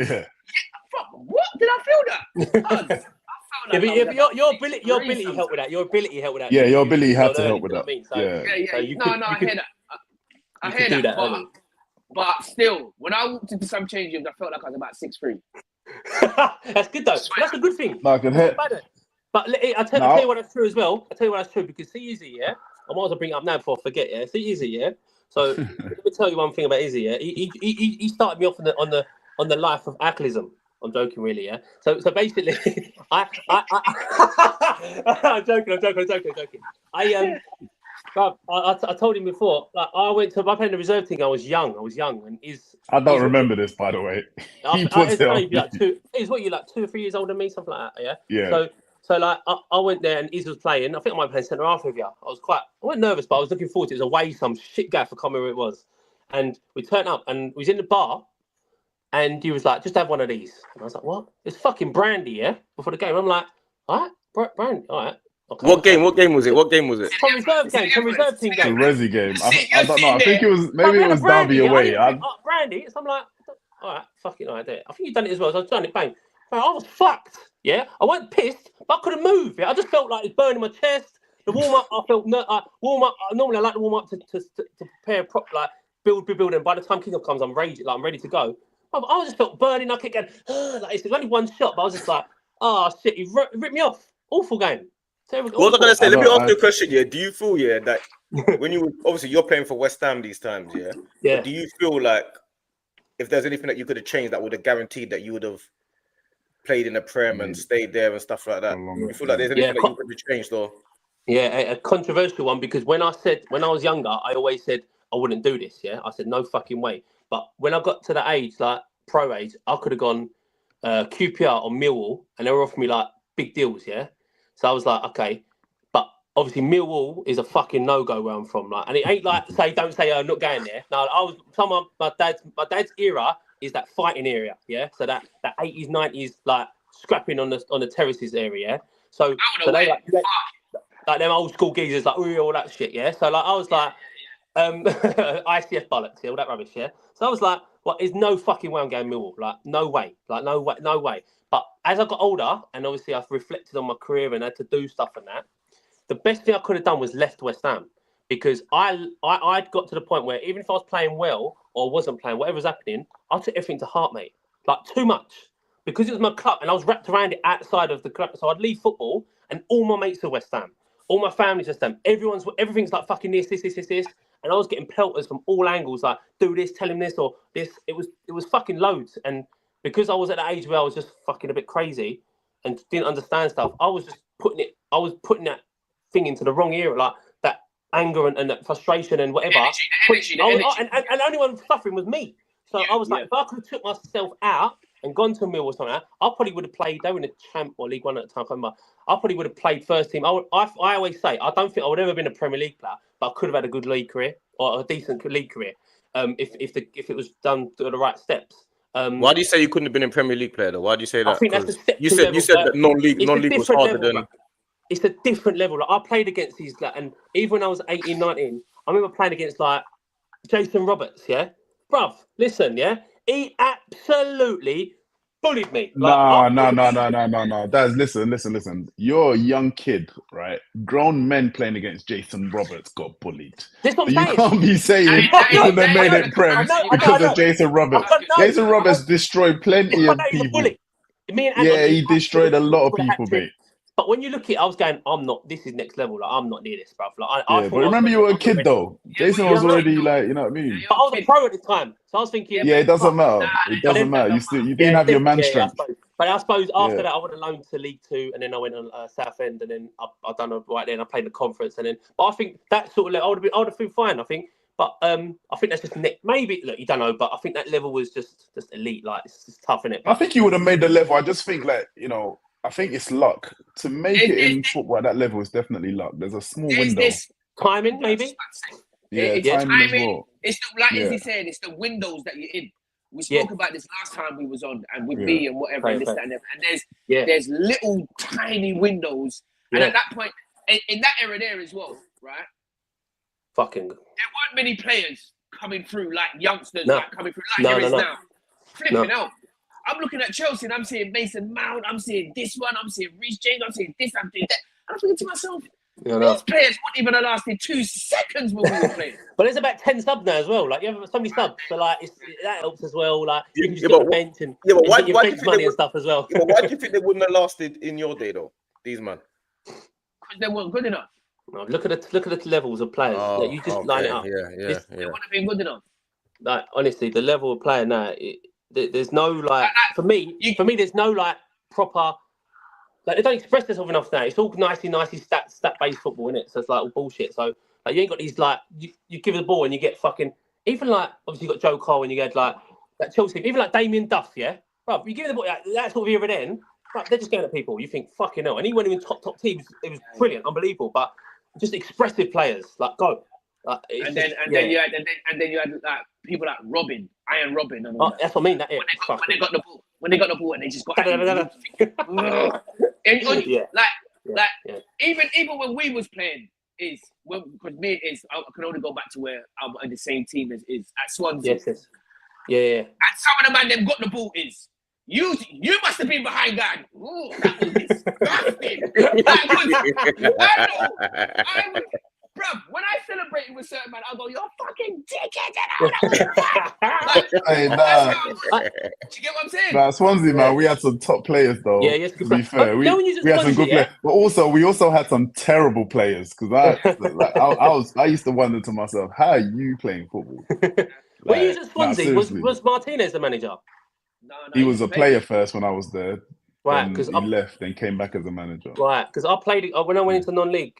what? Did I feel that? Your ability helped with that. Your ability helped with that. Yeah, your ability had to help with that. I mean? So I hear that. I hear that. But still, when I walked into some change rooms, I felt like I was about 6'3". That's good though. That's a good thing. No, I can hear. But I'll tell you what that's true as well. I'll tell you what that's true because see Izzy, I might as well bring it up now before I forget. See Izzy, So let me tell you one thing about Izzy. He started me off on the life of alcoholism. I'm joking, really. So basically, I'm joking. I told him before. Like I played the reserve team. I was young, and I don't remember this, by the way. He's what you like 2 or 3 years older than me, something like that. Yeah. So like I went there and Iz was playing. I think I might play centre half with you. I wasn't nervous, but I was looking forward to it. It was away some shit gaff. I can't remember who it was. And we turned up and we was in the bar. And he was like, just have one of these. And I was like, what? It's fucking brandy, before the game. I'm like, all right, brandy, all right. Okay, What game was it? From reserve team game. The Resi game. I don't know. I think it was, maybe it was Derby away. Brandy. So I'm like, all right, fucking all right, there. I think you've done it as well. So I've done it, bang. I was fucked, I wasn't pissed, but I couldn't move, I just felt like it was burning my chest. The warm-up, I felt, normally I like to warm up to prepare prop, like, build, and by the time kickoff comes, I'm ready to go. I just felt burning. I kept going, like it's only one shot, but I was just like, oh shit, he ripped me off. Awful game. Terrible. What was I going to say? Let me ask you a question. Do you feel that when you obviously you're playing for West Ham these times, but do you feel like if there's anything that you could have changed that would have guaranteed that you would have played in the Prem and stayed there and stuff like that? You feel like there's anything that you could have changed or? Yeah, a controversial one because when I was younger, I always said I wouldn't do this. I said no fucking way. But when I got to the age, like pro age, I could have gone QPR or Millwall, and they were offering me like big deals, So I was like, okay, but obviously Millwall is a fucking no-go where I'm from, like, and it ain't like don't say I'm not going there. No, I was my dad's era. is that fighting area, yeah. So that 80s, 90s, like scrapping on the terraces area. Yeah? So they like them old school geezers, like all that shit, yeah. So like I was like, ICF bollocks, yeah, all that rubbish, yeah. So I was like, well, there's no fucking way I'm going Millwall, like no way, no way. But as I got older, and obviously I've reflected on my career and had to do stuff and that, the best thing I could have done was left West Ham. Because I'd got to the point where even if I was playing well or wasn't playing, whatever was happening, I took everything to heart, mate. Like, too much. Because it was my club and I was wrapped around it outside of the club. So I'd leave football and all my mates are West Ham. All my family's West Ham. Everything's like fucking this. And I was getting pelters from all angles, like, do this, tell him this or this. It was fucking loads. And because I was at that age where I was just fucking a bit crazy and didn't understand stuff, I was putting that thing into the wrong era, like that anger and that frustration and whatever. The energy. And the only one suffering was me. So I was like, if I could have took myself out and gone to a Mill or something, I probably would have played. They were in the Champ or League One at the time. I probably would have played first team. I always say, I don't think I would ever have been a Premier League player, but I could have had a good league career or a decent league career if it was done through the right steps. Why do you say you couldn't have been a Premier League player though? Why do you say that? I think that's a step. You said that non-league was harder level, than. It's a different level. Like, I played against these, and even when I was 18, 19, I remember playing against like Jason Roberts. Yeah, bruv, listen, yeah, he absolutely bullied me. No. Daz, listen. You're a young kid, right? Grown men playing against Jason Roberts got bullied. That's what I'm You saying. can't be saying they made it Prem because of Jason Roberts. Jason Roberts destroyed plenty of people. He destroyed a lot of people, mate. But when you look at it, I was going, this is next level. Like, I'm not near this, bruv. Like, but remember, you were a kid, though. Jason was already, like, you know what I mean? But I was a pro at the time. So I was thinking... Yeah, it doesn't matter. It doesn't matter. You didn't have your man strength. But I suppose after that, I went alone to League Two, and then I went on Southend, and then I done it right then. I played the conference, and then... But I think that sort of level, I would have been fine, I think. But I think that's just... Maybe, look, you don't know, but I think that level was just elite. Like, it's just tough, innit? I think you would have made the level. I just think, like, you know... I think it's luck. To make it in football at that level is definitely luck. There's a small window. Timing, maybe? Timing as well. It's as he said, it's the windows that you're in. We spoke about this last time we was on, and with me and whatever, and this, that, and that. And there's little tiny windows. And at that point, in that era there as well, right? Fucking. There weren't many players coming through, like youngsters, like coming through, like there is now. Flipping out. I'm looking at Chelsea and I'm seeing Mason Mount, I'm seeing this one, I'm seeing Reece James, I'm seeing this, I'm seeing that. I'm thinking to myself, these players wouldn't even have lasted 2 seconds when we were playing. But there's about 10 subs now as well. Like, you have so many subs, so like that helps as well. Like, you can just get on the bench and why get your bench money and stuff as well. But why do you think they wouldn't have lasted in your day though, these man? Because they weren't good enough. No, look at the levels of players. Like, you just line it up. They wouldn't have been good enough. Like, honestly, the level of player now. There's no like for me. There's no like proper like they don't express themselves enough now. It's all nicey stat based football, innit? So it's like all bullshit. So like you ain't got these like you give the ball and you get fucking even like obviously you got Joe Cole and you get like that Chelsea even like Damien Duff, yeah. Bro, you give the ball that sort of era then. Right, they're just going at people. You think fucking hell, and he went in top teams. It was brilliant, unbelievable. But just expressive players like go. And then you had like people like Iron Robin. And all that. That's what I mean. That when they got the ball and they just got even when we was playing because me and I can only go back to where I'm in the same team as at Swansea. Yes. Yeah. And some of the man them got the ball is. You must have been behind God. Ooh, that was disgusting. I was, bruv, when I celebrated with certain man, I'll go, you're fucking dickhead. Hey, nah. Do you get what I'm saying? Nah, Swansea, man, we had some top players, though. Yeah, yes, to be fair. We had some good players. But we also had some terrible players. Because I used to wonder to myself, how are you playing football? When you was at Swansea, was Martinez the manager? No, he was a player first when I was there. Right, because he left and came back as a manager. Right, because I played when I went into non-league.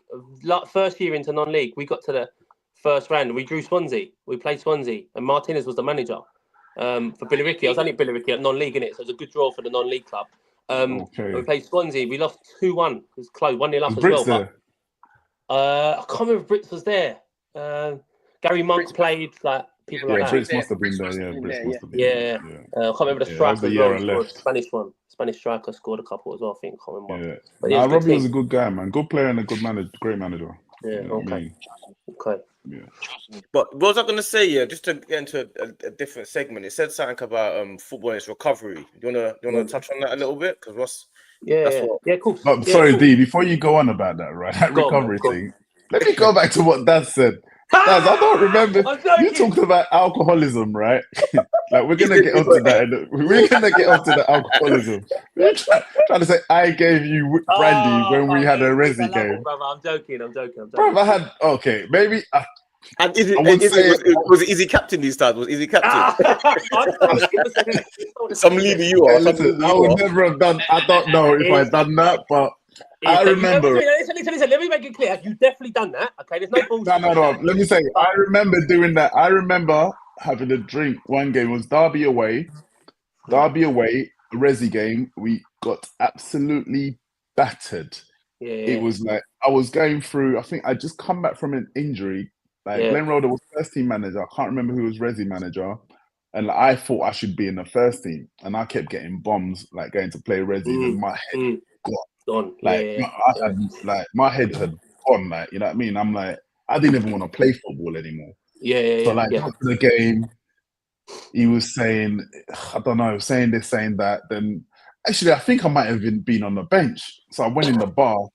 First year into non-league, we got to the first round and we drew Swansea. We played Swansea, and Martinez was the manager for Billericay. I was only at Billericay at non-league in it, so it was a good draw for the non-league club. We played Swansea. We lost 2-1. It was close, 1-0 up as well. But, I can't remember if Brits was there. Gary Monk played. Like people Yeah, like Brits that. must have been there. Yeah, Brits must have been Yeah, there. I can't remember the Yeah, that striker was the as year well. I He scored left. Spanish one. Spanish striker scored a couple as well. I think. I can't remember. Yeah. But yeah, Nah, it's a good Robbie was a team. good guy, man. Good player and a good manager, great manager. Yeah. You know what I Okay. mean? Okay. Yeah. But what was I going to say? Yeah, just to get into a different segment. It said something about football and its recovery. You wanna touch on that a little bit? Because that's what. Yeah, of course. But Yeah, sorry, cool. D, before you go on about that, right? That Go on, recovery man, go on. thing. Let me go back to what Daz said. Daz, I don't remember. I'm joking. You talked about alcoholism, right? Like we're gonna get onto that. We're gonna get onto the alcoholism. You're trying to say I gave you brandy when we had a Resi game, brother. I'm joking. bro. I had maybe. And I would say was it Easy captain these times? Was Easy captain? Some leader you are. Some listen, leader I you would are. never have done. I don't know if I'd done that, but I remember. Listen. Let me make it clear. You've definitely done that. Okay, there's no bullshit. No. Let me say, I remember doing that. I remember having a drink. One game was Derby away. A Resi game. We got absolutely battered. Yeah. It was like I was going through. I think I just come back from an injury. Like Yeah. Glenn Roder was first team manager. I can't remember who was Resi manager. And like, I thought I should be in the first team, and I kept getting bombs, like going to play Resi, and my head gone. like my head had gone. Like you know what I mean? I'm like I didn't even want to play football anymore. So like after the game, he was saying, I don't know, saying this, saying that. Then actually, I think I might have been on the bench. So I went in the bar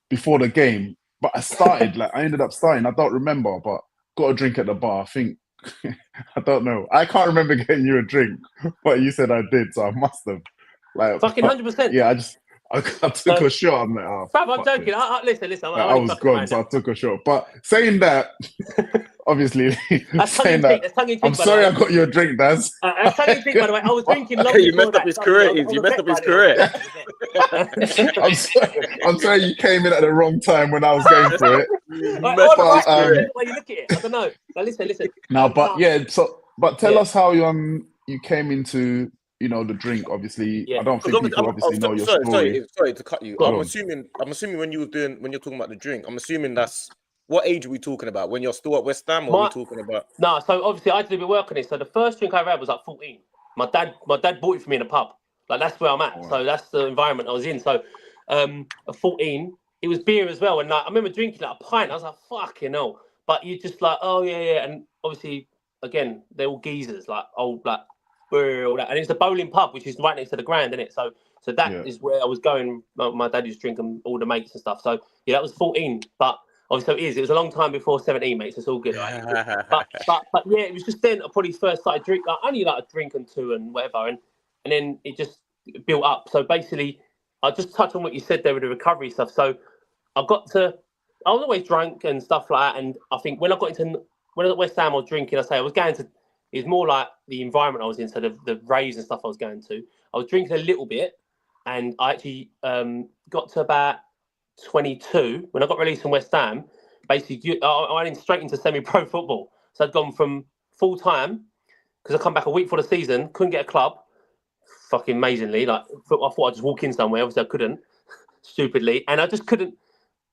before the game, but I ended up starting. I don't remember, but got a drink at the bar. I think. I don't know. I can't remember getting you a drink, but you said I did, so I must have. Like fucking 100%. Yeah, I took a shot. I'm like, oh, I'm joking. Listen. I was gone, so I took a shot. But saying that, obviously, saying that, I'm sorry I got you a drink, Daz. That's tongue in cheek, by the way. I was drinking long You messed up his career. You messed up his career. I'm sorry you came in at the wrong time when I was going for it. Why you look at it? I don't know. Now listen. No, but yeah. But tell us how you came into the drink. Obviously, I don't think people know your story. Sorry to cut you. I'm assuming when you're talking about the drink, I'm assuming that's what age are we talking about? When you're still at West Ham, or are we talking about? No, so obviously I had to do a bit of work on it. So the first drink I ever had was like 14. My dad bought it for me in a pub. Like that's where I'm at. So that's the environment I was in. So at 14, it was beer as well. And like, I remember drinking like a pint. I was like, fucking hell. But you just like, oh yeah. And obviously, again, they're all geezers, like old like all that. And it's the bowling pub, which is right next to the ground, isn't it? So that is where I was going. My dad used to drink and all the mates and stuff. So yeah, that was 14. But obviously it was a long time before 17, mate. So it's all good, right? but yeah, it was just then I probably first started drinking. Like, only like a drink and two and whatever, and then it just built up. So basically, I'll just touch on what you said there with the recovery stuff. So I was always drunk and stuff like that. And I think when I was at West Ham, I was drinking. I was going to. It was more like the environment I was in, so the raves and stuff I was going to. I was drinking a little bit, and I actually got to about 22 when I got released from West Ham. Basically, I went straight into semi-pro football. So I'd gone from full time because I come back a week for the season, couldn't get a club, fucking amazingly. Like I thought I'd just walk in somewhere. Obviously, I couldn't, stupidly, and I just couldn't.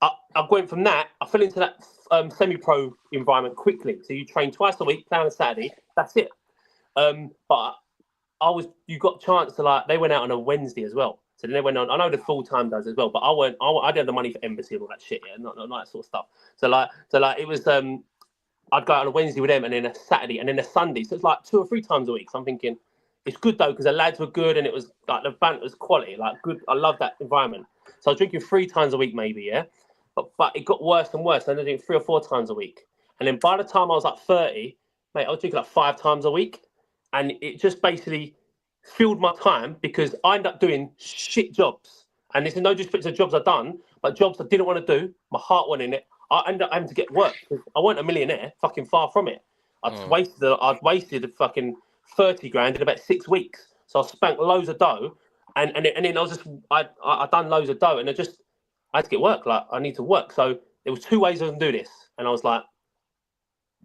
I went from that. I fell into that semi-pro environment quickly. So you train twice a week, play on a Saturday. That's it. But you got a chance to they went out on a Wednesday as well. So then they went on. I know the full time does as well, but I didn't have the money for embassy and all that shit. Yeah, not that sort of stuff. So it was. I'd go out on a Wednesday with them, and then a Saturday, and then a Sunday. So it's like 2 or 3 times a week. So I'm thinking it's good though because the lads were good, and it was like the banter was quality, like good. I love that environment. So I was drinking 3 times a week, maybe, yeah. But it got worse and worse. I ended up doing 3 or 4 times a week, and then by the time I was like 30, mate, I was drinking like 5 times a week, and it just basically filled my time because I ended up doing shit jobs. And this is no disrespect to jobs I've done, but jobs I didn't want to do. My heart wasn't in it. I ended up having to get work because I wasn't a millionaire, fucking far from it. I'd wasted fucking 30 grand in about 6 weeks. So I spent loads of dough, and then I done loads of dough, and I had to get work. Like I need to work. So there was 2 ways I can do this, and I was like,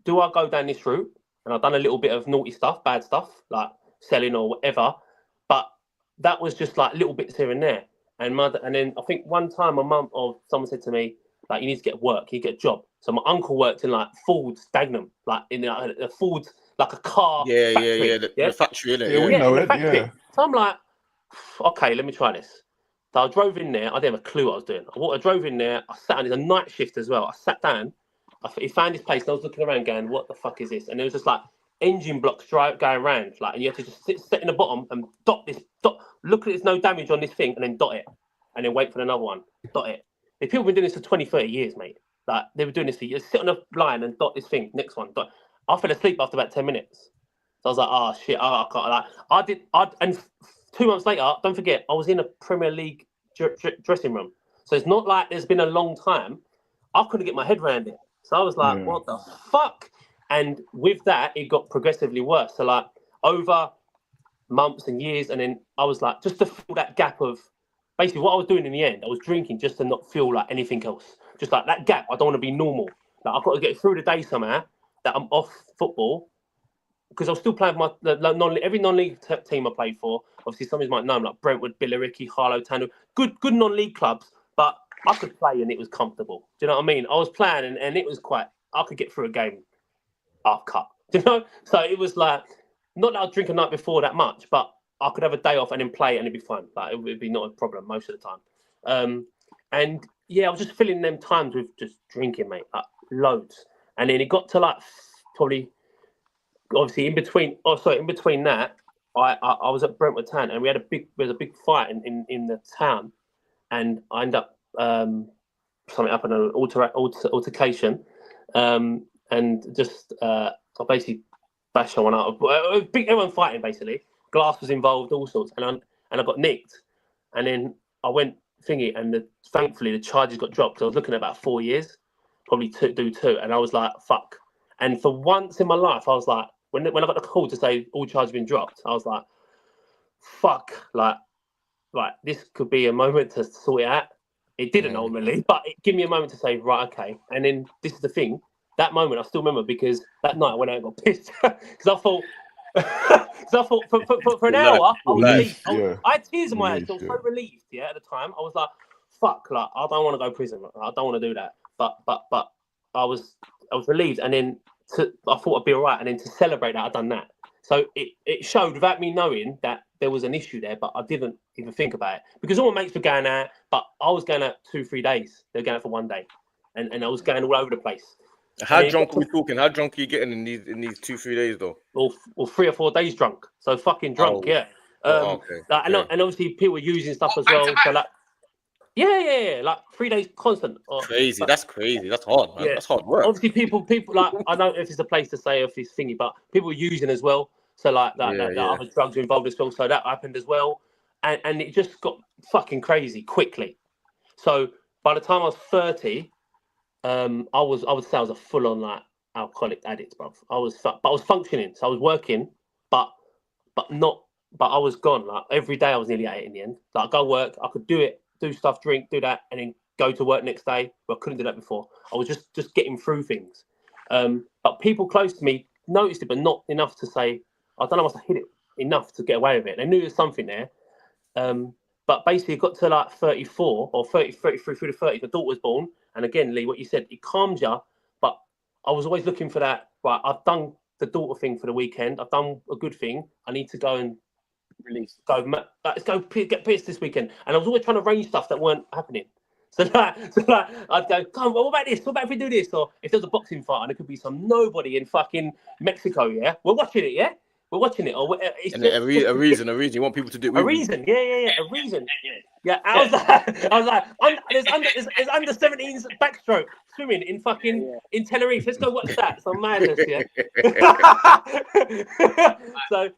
do I go down this route? And I've done a little bit of naughty stuff, bad stuff, like selling or whatever. But that was just like little bits here and there. And then I think one time my mum or someone said to me, like, you need to get work, you get a job. So my uncle worked in like Ford's Dagenham, like in a Ford's, like a car Yeah, factory. the factory, innit? Yeah, we know the it. factory. Yeah. So I'm like, okay, let me try this. So I drove in there. I didn't have a clue what I was doing. I drove in there. I sat down. It's a night shift as well. I sat down. He found this place, and I was looking around, going, "What the fuck is this?" And it was just like engine blocks going around, like, and you have to just sit in the bottom and dot. Look at there's no damage on this thing, and then dot it, and then wait for another one. Dot it. The people have been doing this for 20, 30 years, mate. Like they were doing this for years. Sit on a line and dot this thing. Next one. Dot. I fell asleep after about 10 minutes. So I was like, "Oh shit!" I can't. Like, and 2 months later, don't forget, I was in a Premier League dressing room. So it's not like there's been a long time. I couldn't get my head around it. So I was like, what the fuck? And with that, it got progressively worse. So like over months and years, and then I was like, just to fill that gap of basically what I was doing in the end, I was drinking just to not feel like anything else. Just like that gap, I don't want to be normal. Like I've got to get through the day somehow that I'm off football, because I was still playing for every non-league team I played for. Obviously, some of you might know them, like Brentwood, Billericay, Harlow, Tanu. Good non-league clubs, but I could play and it was comfortable. Do you know what I mean? I was playing and it was quite. I could get through a game half cut. Do you know? So it was like, not that I'd drink a night before that much, but I could have a day off and then play and it'd be fine. Like it would be not a problem most of the time. And yeah, I was just filling them times with just drinking, mate, like loads. And then it got to like probably. Obviously, in between that, I was at Brentwood Town and there was a big fight in the town, and I ended up something happened, an altercation, and just I basically bashed someone out. Everyone fighting basically. Glass was involved, all sorts, and I got nicked, and then I went thingy, and thankfully the charges got dropped. So I was looking at about 4 years, probably two, and I was like, fuck. And for once in my life, I was like, when I got the call to say all charges have been dropped, I was like, fuck, like this could be a moment to sort it out. It didn't normally, but it gave me a moment to say, right, okay. And then this is the thing, that moment I still remember, because that night I went out and got pissed because I thought, for an hour I was relieved. I had tears in my eyes. I was so relieved. Yeah, at the time I was like, fuck, like I don't want to go to prison. I don't want to do that. But I was relieved, and then I thought I'd be all right, and then to celebrate that, I'd done that. So it showed without me knowing that there was an issue there, but I didn't even think about it, because all my mates were going out, but I was going out 2-3 days. They were going out for 1 day, and I was going all over the place. How drunk are we talking? How drunk are you getting in these 2-3 days though? Or 3 or 4 days drunk. So fucking drunk, yeah. Okay. And obviously people were using stuff as well. So like, yeah, like 3 days constant. Crazy. That's crazy. That's hard, man. Yeah. That's hard work. Obviously, people like, I don't know if it's a place to say if it's thingy, but people were using as well. So like that other drugs were involved as well. So that happened as well, and it just got fucking crazy quickly. So by the time I was 30, I would say I was a full on like alcoholic addict, bro. I was functioning, so I was working, but I was gone. Like every day I was nearly at it in the end. Like I go work, I could do stuff, drink, do that, and then go to work next day. Well, I couldn't do that before. I was just getting through things. But people close to me noticed it, but not enough to say, I don't know, I must have hit it enough to get away with it. They knew there was something there. But basically it got to like 34 or 33 through to 30. The daughter was born. And again, Lee, what you said, it calms you. But I was always looking for that. Right, I've done the daughter thing for the weekend. I've done a good thing. I need to go and let's go get pissed this weekend. And I was always trying to arrange stuff that weren't happening. So like I'd go, come on, what about this? What about if we do this? Or if there's a boxing fight and it could be some nobody in fucking Mexico, yeah? We're watching it, yeah? We're watching it. Or it's and a reason. You want people to do it with a reason. Yeah, a reason. Yeah, I was like, there's under 17s backstroke swimming in fucking in Tenerife. Let's go watch that. Some madness, yeah. So,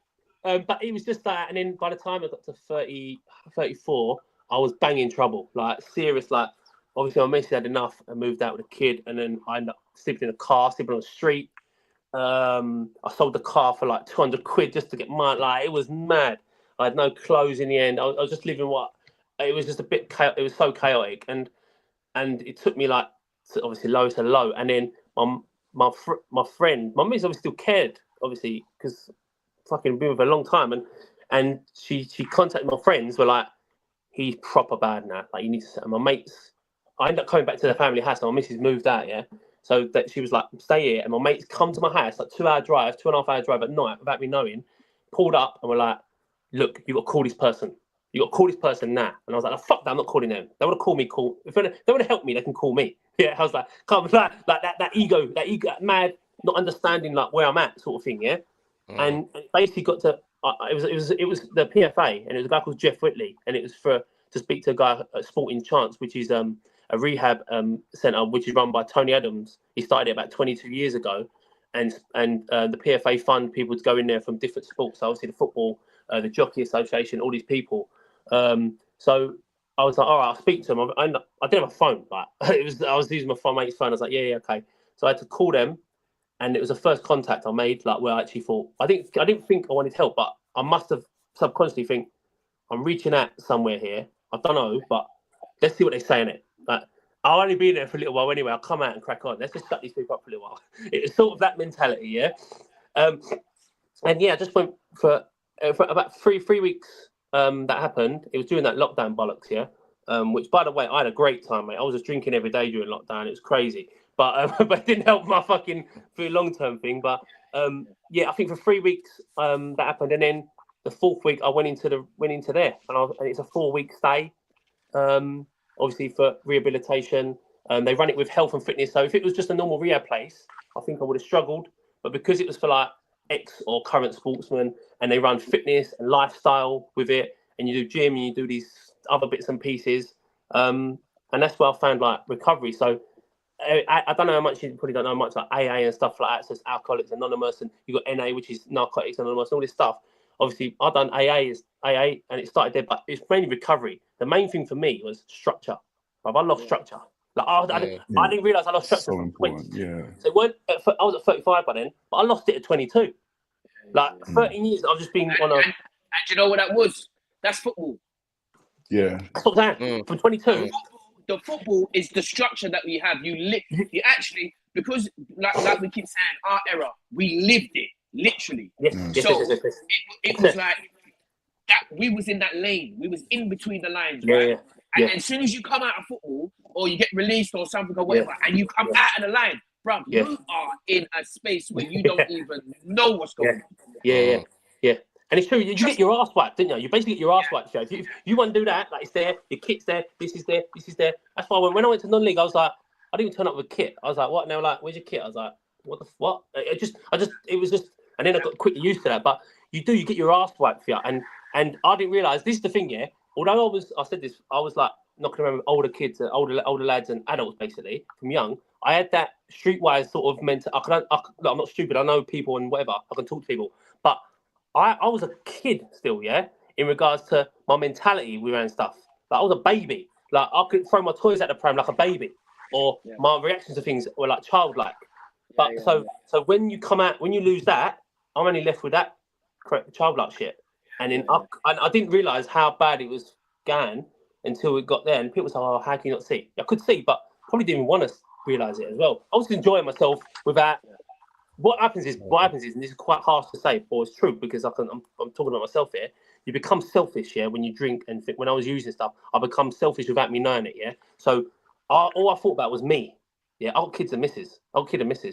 but it was just that, and then by the time I got to 30, 34, I was banging trouble, like serious. Like obviously, my missus had enough and moved out with a kid, and then I ended up sleeping in a car, sleeping on the street. I sold the car for like 200 quid just to get mine. Like it was mad. I had no clothes in the end. I was just living it was just a bit chaotic. It was so chaotic, and it took me like obviously low to low. And then my friend, my missus obviously still cared, obviously, because fucking been with her a long time, and she contacted my friends. Were like, he's proper bad now. Like you need to. And my mates, I ended up coming back to the family house. And my missus moved out, yeah. So that she was like, stay here. And my mates come to my house, like 2 hour drive, 2.5 hour drive at night without me knowing, pulled up and were like, look, you got to call this person. You got to call this person now. And I was like, oh, fuck that, I'm not calling them. They want to call me, call. If they want to help me, they can call me. Yeah, I was like, come, like that ego, that mad, not understanding like where I'm at sort of thing, yeah? And it basically got to, it was the PFA, and it was a guy called Jeff Whitley, and it was to speak to a guy at Sporting Chance, which is a rehab centre, which is run by Tony Adams. He started it about 22 years ago, and the PFA fund people to go in there from different sports. So obviously the football, the Jockey Association, all these people. So I was like, all right, I'll speak to him. I didn't have a phone. Like I was using my mate's phone. I was like, yeah, okay. So I had to call them, and it was the first contact I made. Like where I actually thought I didn't think I wanted help, but I must have subconsciously think I'm reaching out somewhere here. I don't know, but let's see what they say in it. Like I'll only be there for a little while anyway. I'll come out and crack on. Let's just shut these people up for a little while. It was sort of that mentality, yeah. And yeah, I just went for about three weeks. That happened. It was during that lockdown bollocks, yeah. Which, by the way, I had a great time, mate. I was just drinking every day during lockdown. It was crazy, but it didn't help my fucking long-term thing. But yeah, I think for 3 weeks that happened, and then the 4th week I went into there, and it's a 4-week stay. Obviously for rehabilitation. They run it with health and fitness. So if it was just a normal rehab place, I think I would have struggled. But because it was for like ex or current sportsmen, and they run fitness and lifestyle with it, and you do gym and you do these other bits and pieces, and that's where I found like recovery. So I don't know how much, you probably don't know much like AA and stuff like that. So it's Alcoholics Anonymous, and you got NA, which is Narcotics Anonymous, all this stuff. Obviously I've done AA, and it started there, but it's mainly recovery. The main thing for me was structure. I lost structure. Like I didn't realize I lost structure. So important, yeah. So I was at 35 by then, but I lost it at 22. Like 13 years, I've just been on a. And you know what that was? That's football. Yeah. That's what I'm saying. From 22. The football is the structure that we have. You actually, because like we keep saying, our era, we lived it literally. Yes. So it was like that. We was in that lane. We was in between the lines, right? Yeah. And as soon as you come out of football, or you get released or something or whatever, and you come out of the line, bro, you are in a space where you don't even know what's going on. Yeah. And it's true. You get your ass wiped, didn't you? You basically get your ass wiped. If you want to do that, like it's there, your kit's there, this is there. That's why when I went to non-league, I was like, I didn't even turn up with a kit. I was like, what? And they were like, where's your kit? I was like, what? It was just, and then I got quickly used to that. But you get your ass wiped, and I didn't realize this is the thing, yeah. Although I said this, I was like knocking around with older kids, older lads and adults basically from young. I had that streetwise sort of mental. I'm not stupid. I know people and whatever. I can talk to people, but I was a kid still, yeah. In regards to my mentality around stuff, like I was a baby. Like I could throw my toys at the pram like a baby, or my reactions to things were like childlike. But so when you come out, when you lose that, I'm only left with that childlike shit. And then I didn't realise how bad it was going until it got there. And people say, oh, how can you not see? I could see, but probably didn't even want to realise it as well. I was enjoying myself without... What happens is, and this is quite harsh to say, but it's true, because I'm talking about myself here. You become selfish, yeah, when you drink. And when I was using stuff, I become selfish without me knowing it, yeah? So all I thought about was me. Yeah, old kid and missus,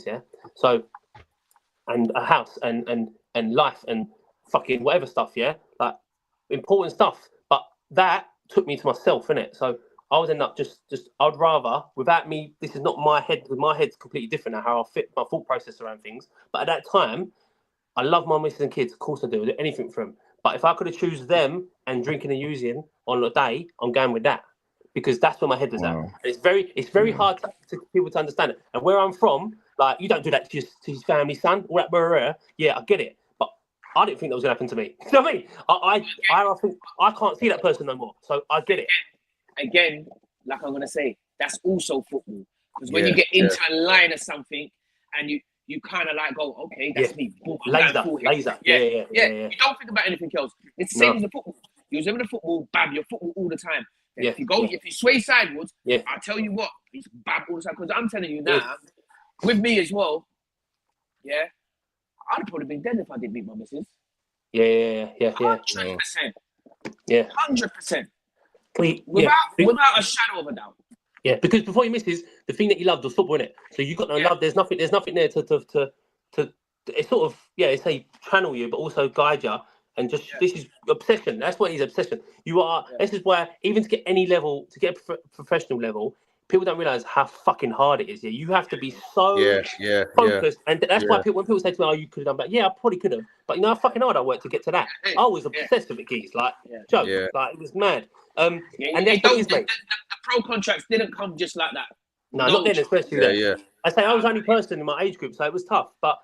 yeah? So, and a house and life and fucking whatever stuff, yeah, like important stuff. But that took me to myself, innit? So I was end up just I'd rather, without me, this is not my head, because my head's completely different now, how I fit my thought process around things. But at that time, I love my missus and kids, of course I do anything for them. But if I could have choose them and drinking and using on a day, I'm going with that, because that's where my head was at. And it's very hard to people to understand it. And where I'm from, like, you don't do that to his family, son, all that, yeah, I get it. I didn't think that was going to happen to me. You know what I mean? I think I can't see that person no more. So I get it. Again, like I'm going to say, that's also football. Because when you get into a line of something and you kind of like go, okay, that's me. Boom, laser. Yeah. You don't think about anything else. It's the same as the football. You're in the football, bam, you're football all the time. If you sway sideways, I'll tell you what, it's bam all the time. Because I'm telling you now, with me as well, I'd probably been dead if I didn't meet my missus. Yeah. 100%. Yeah. 100%. Without a shadow of a doubt. Yeah, because before your misses, the thing that you loved was football, innit? So you got no love. There's nothing there to it's sort of say channel you, but also guide you. And just this is obsession. That's what it is, obsession. You are. This is why even to get any level, to get a professional level, people don't realize how fucking hard it is. Yeah, you have to be so focused, and that's why when people say to me, "Oh, you could have done better," yeah, I probably could have, but you know how fucking hard I worked to get to that. I was obsessed with it, geez. Like joke, like it was mad. And that's what it is, mate. The pro contracts didn't come just like that. No, not then, especially then. I say I was the only person in my age group, so it was tough. But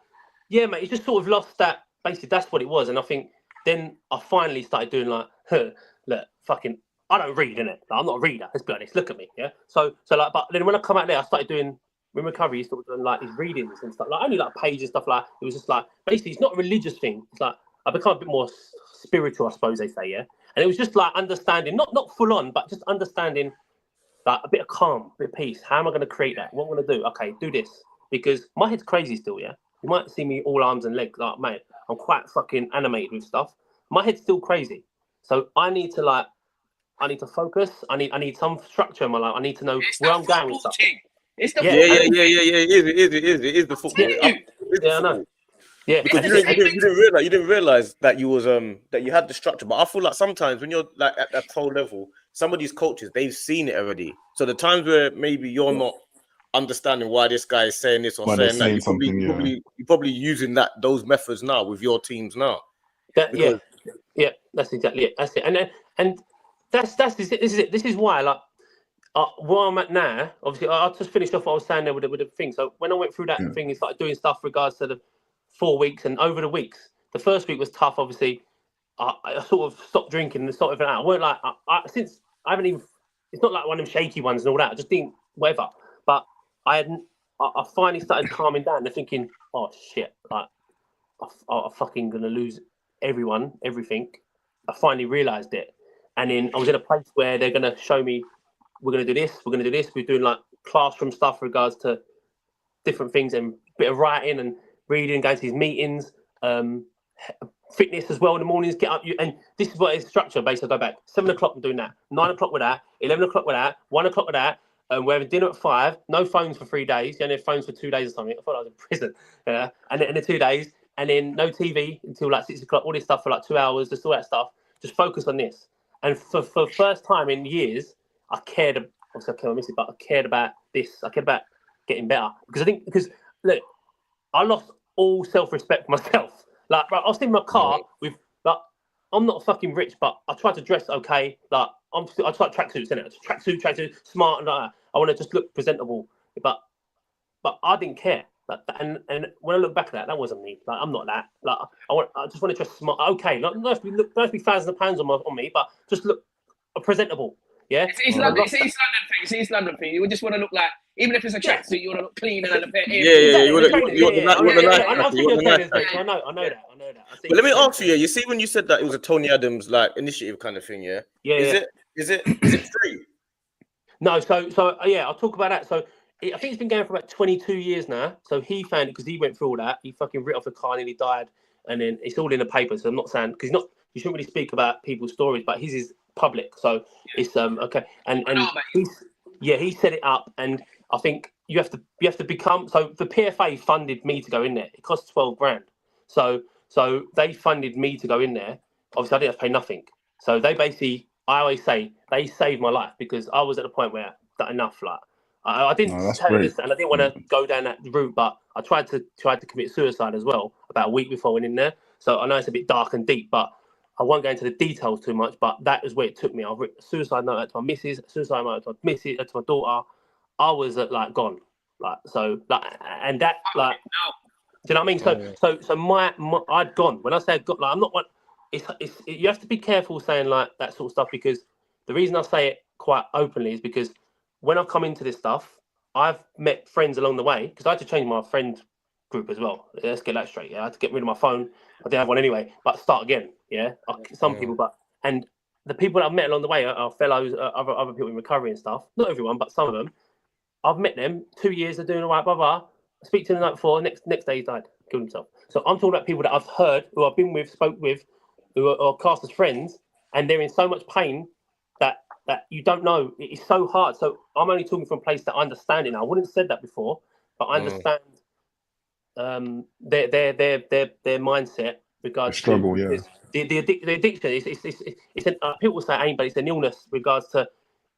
yeah, mate, it just sort of lost that. Basically, that's what it was, and I think then I finally started doing like, look, fucking. I don't read, innit? Like, I'm not a reader. Let's be honest. Look at me, yeah. So like, but then when I come out there, I started doing in recovery. Started doing like these readings and stuff, like only like pages and stuff like. It was just like basically, it's not a religious thing. It's like I become a bit more spiritual, I suppose they say, yeah. And it was just like understanding, not full on, but just understanding, like a bit of calm, a bit of peace. How am I going to create that? What am I going to do? Okay, do this because my head's crazy still, yeah. You might see me all arms and legs, like mate. I'm quite fucking animated with stuff. My head's still crazy, so I need to focus. I need some structure in my life. I need to know where I'm going with stuff. It's the It is the football. I know. Yeah, because you didn't realize that you was that you had the structure. But I feel like sometimes when you're like at that top level, some of these coaches they've seen it already. So the times where maybe you're not understanding why this guy is saying this or saying that, you're probably using those methods now with your teams now. That's exactly it. That's it. And that's this is it. This is why like where I'm at now. Obviously, I just finished off what I was saying there with the thing. So when I went through that thing, and started doing stuff regards to the 4 weeks and over the weeks. The first week was tough. Obviously, I sort of stopped drinking and stopped everything out. I weren't like since I haven't even. It's not like one of them shaky ones and all that. I just didn't whatever. But I finally started calming down and thinking, oh shit, like I'm fucking gonna lose everyone, everything. I finally realised it. And then I was in a place where they're going to show me, we're going to do this, we're going to do this. We're doing like classroom stuff regards to different things and a bit of writing and reading, going to these meetings, fitness as well in the mornings, get up. And this is what is structure based. I go back, 7 o'clock I'm doing that, 9 o'clock with that, 11 o'clock with that, 1 o'clock with that. We're having dinner at 5, no phones for 3 days. You only have phones for 2 days or something. I thought I was in prison. And in the 2 days, and then no TV until like 6 o'clock, all this stuff for like 2 hours, just all that stuff. Just focus on this. And for the first time in years, I cared. Obviously, I miss it, but I cared about this. I cared about getting better because look, I lost all self-respect for myself. Like, I was in my car with like, I'm not fucking rich, but I try to dress okay. Like, I try tracksuits in it, tracksuit, smart and like that. I want to just look presentable, but I didn't care. Like, and when I look back at that, that wasn't me. Like, I'm not that. Like, I just want to dress smart. Okay, not have to be thousands of pounds on me, but just look presentable. Yeah, it's East London thing. It's East London thing. You just want to look like, even if it's a tracksuit, you want to look clean and a pair. You want to. I've seen your trainers, mate. I know that. But let me ask you. You see, when you said that it was a Tony Adams like initiative kind of thing, Is it free? No. So yeah, I'll talk about that. So I think it's been going for about 22 years now. So he found it because he went through all that. He fucking writ off the car and he died. And then it's all in the paper. So I'm not saying because you shouldn't really speak about people's stories, but his is public. So it's okay. And he set it up. And I think you have to become. So the PFA funded me to go in there. It costs 12 grand. So they funded me to go in there. Obviously, I didn't have to pay nothing. So they basically, I always say, they saved my life because I was at the point where that enough. Like I didn't tell this, and I didn't want to go down that route, but I tried to commit suicide as well about a week before I went in there. So I know it's a bit dark and deep, but I won't go into the details too much. But that is where it took me. I wrote a suicide note out to my missus, suicide note to my missus, to my daughter. I was gone, like so, like, and that like. Do you know what I mean? So my I'd gone. When I say I'd got, like, I'm not one. You have to be careful saying like that sort of stuff because the reason I say it quite openly is because when I've come into this stuff, I've met friends along the way because I had to change my friend group as well. Let's get that straight. Yeah, I had to get rid of my phone. I didn't have one anyway, but start again. Yeah, some people, and the people that I've met along the way are fellows, other people in recovery and stuff. Not everyone, but some of them. I've met them. 2 years, they're doing all right. Blah blah. I speak to them the night before. Next day he died, killed himself. So I'm talking about people that I've heard, who I've been with, spoke with, who are cast as friends, and they're in so much pain that that you don't know. It's so hard. So I'm only talking from a place that I understand it now. I wouldn't have said that before, but I understand their mindset regards struggle, to the addiction. It's an, people say aim, but it's an illness regards to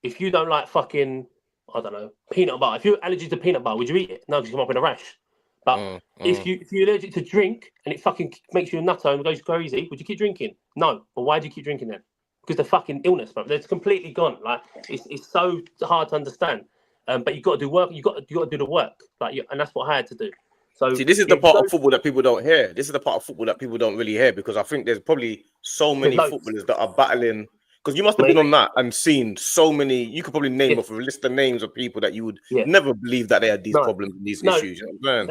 if you don't like fucking, I don't know, peanut butter. If you're allergic to peanut butter, would you eat it? No, because you come up with a rash. But if you're allergic to drink and it fucking makes you a nutter and goes crazy, would you keep drinking? No. But why do you keep drinking then? Because the fucking illness, bro. It's completely gone. Like it's so hard to understand. But you got to do work. You got to do the work. And that's what I had to do. So see, this is the part of football that people don't hear. This is the part of football that people don't really hear because I think there's probably so many footballers that are battling. Because you must have been on that and seen so many. You could probably name off a list of names of people that you would never believe that they had these problems and these issues. You know,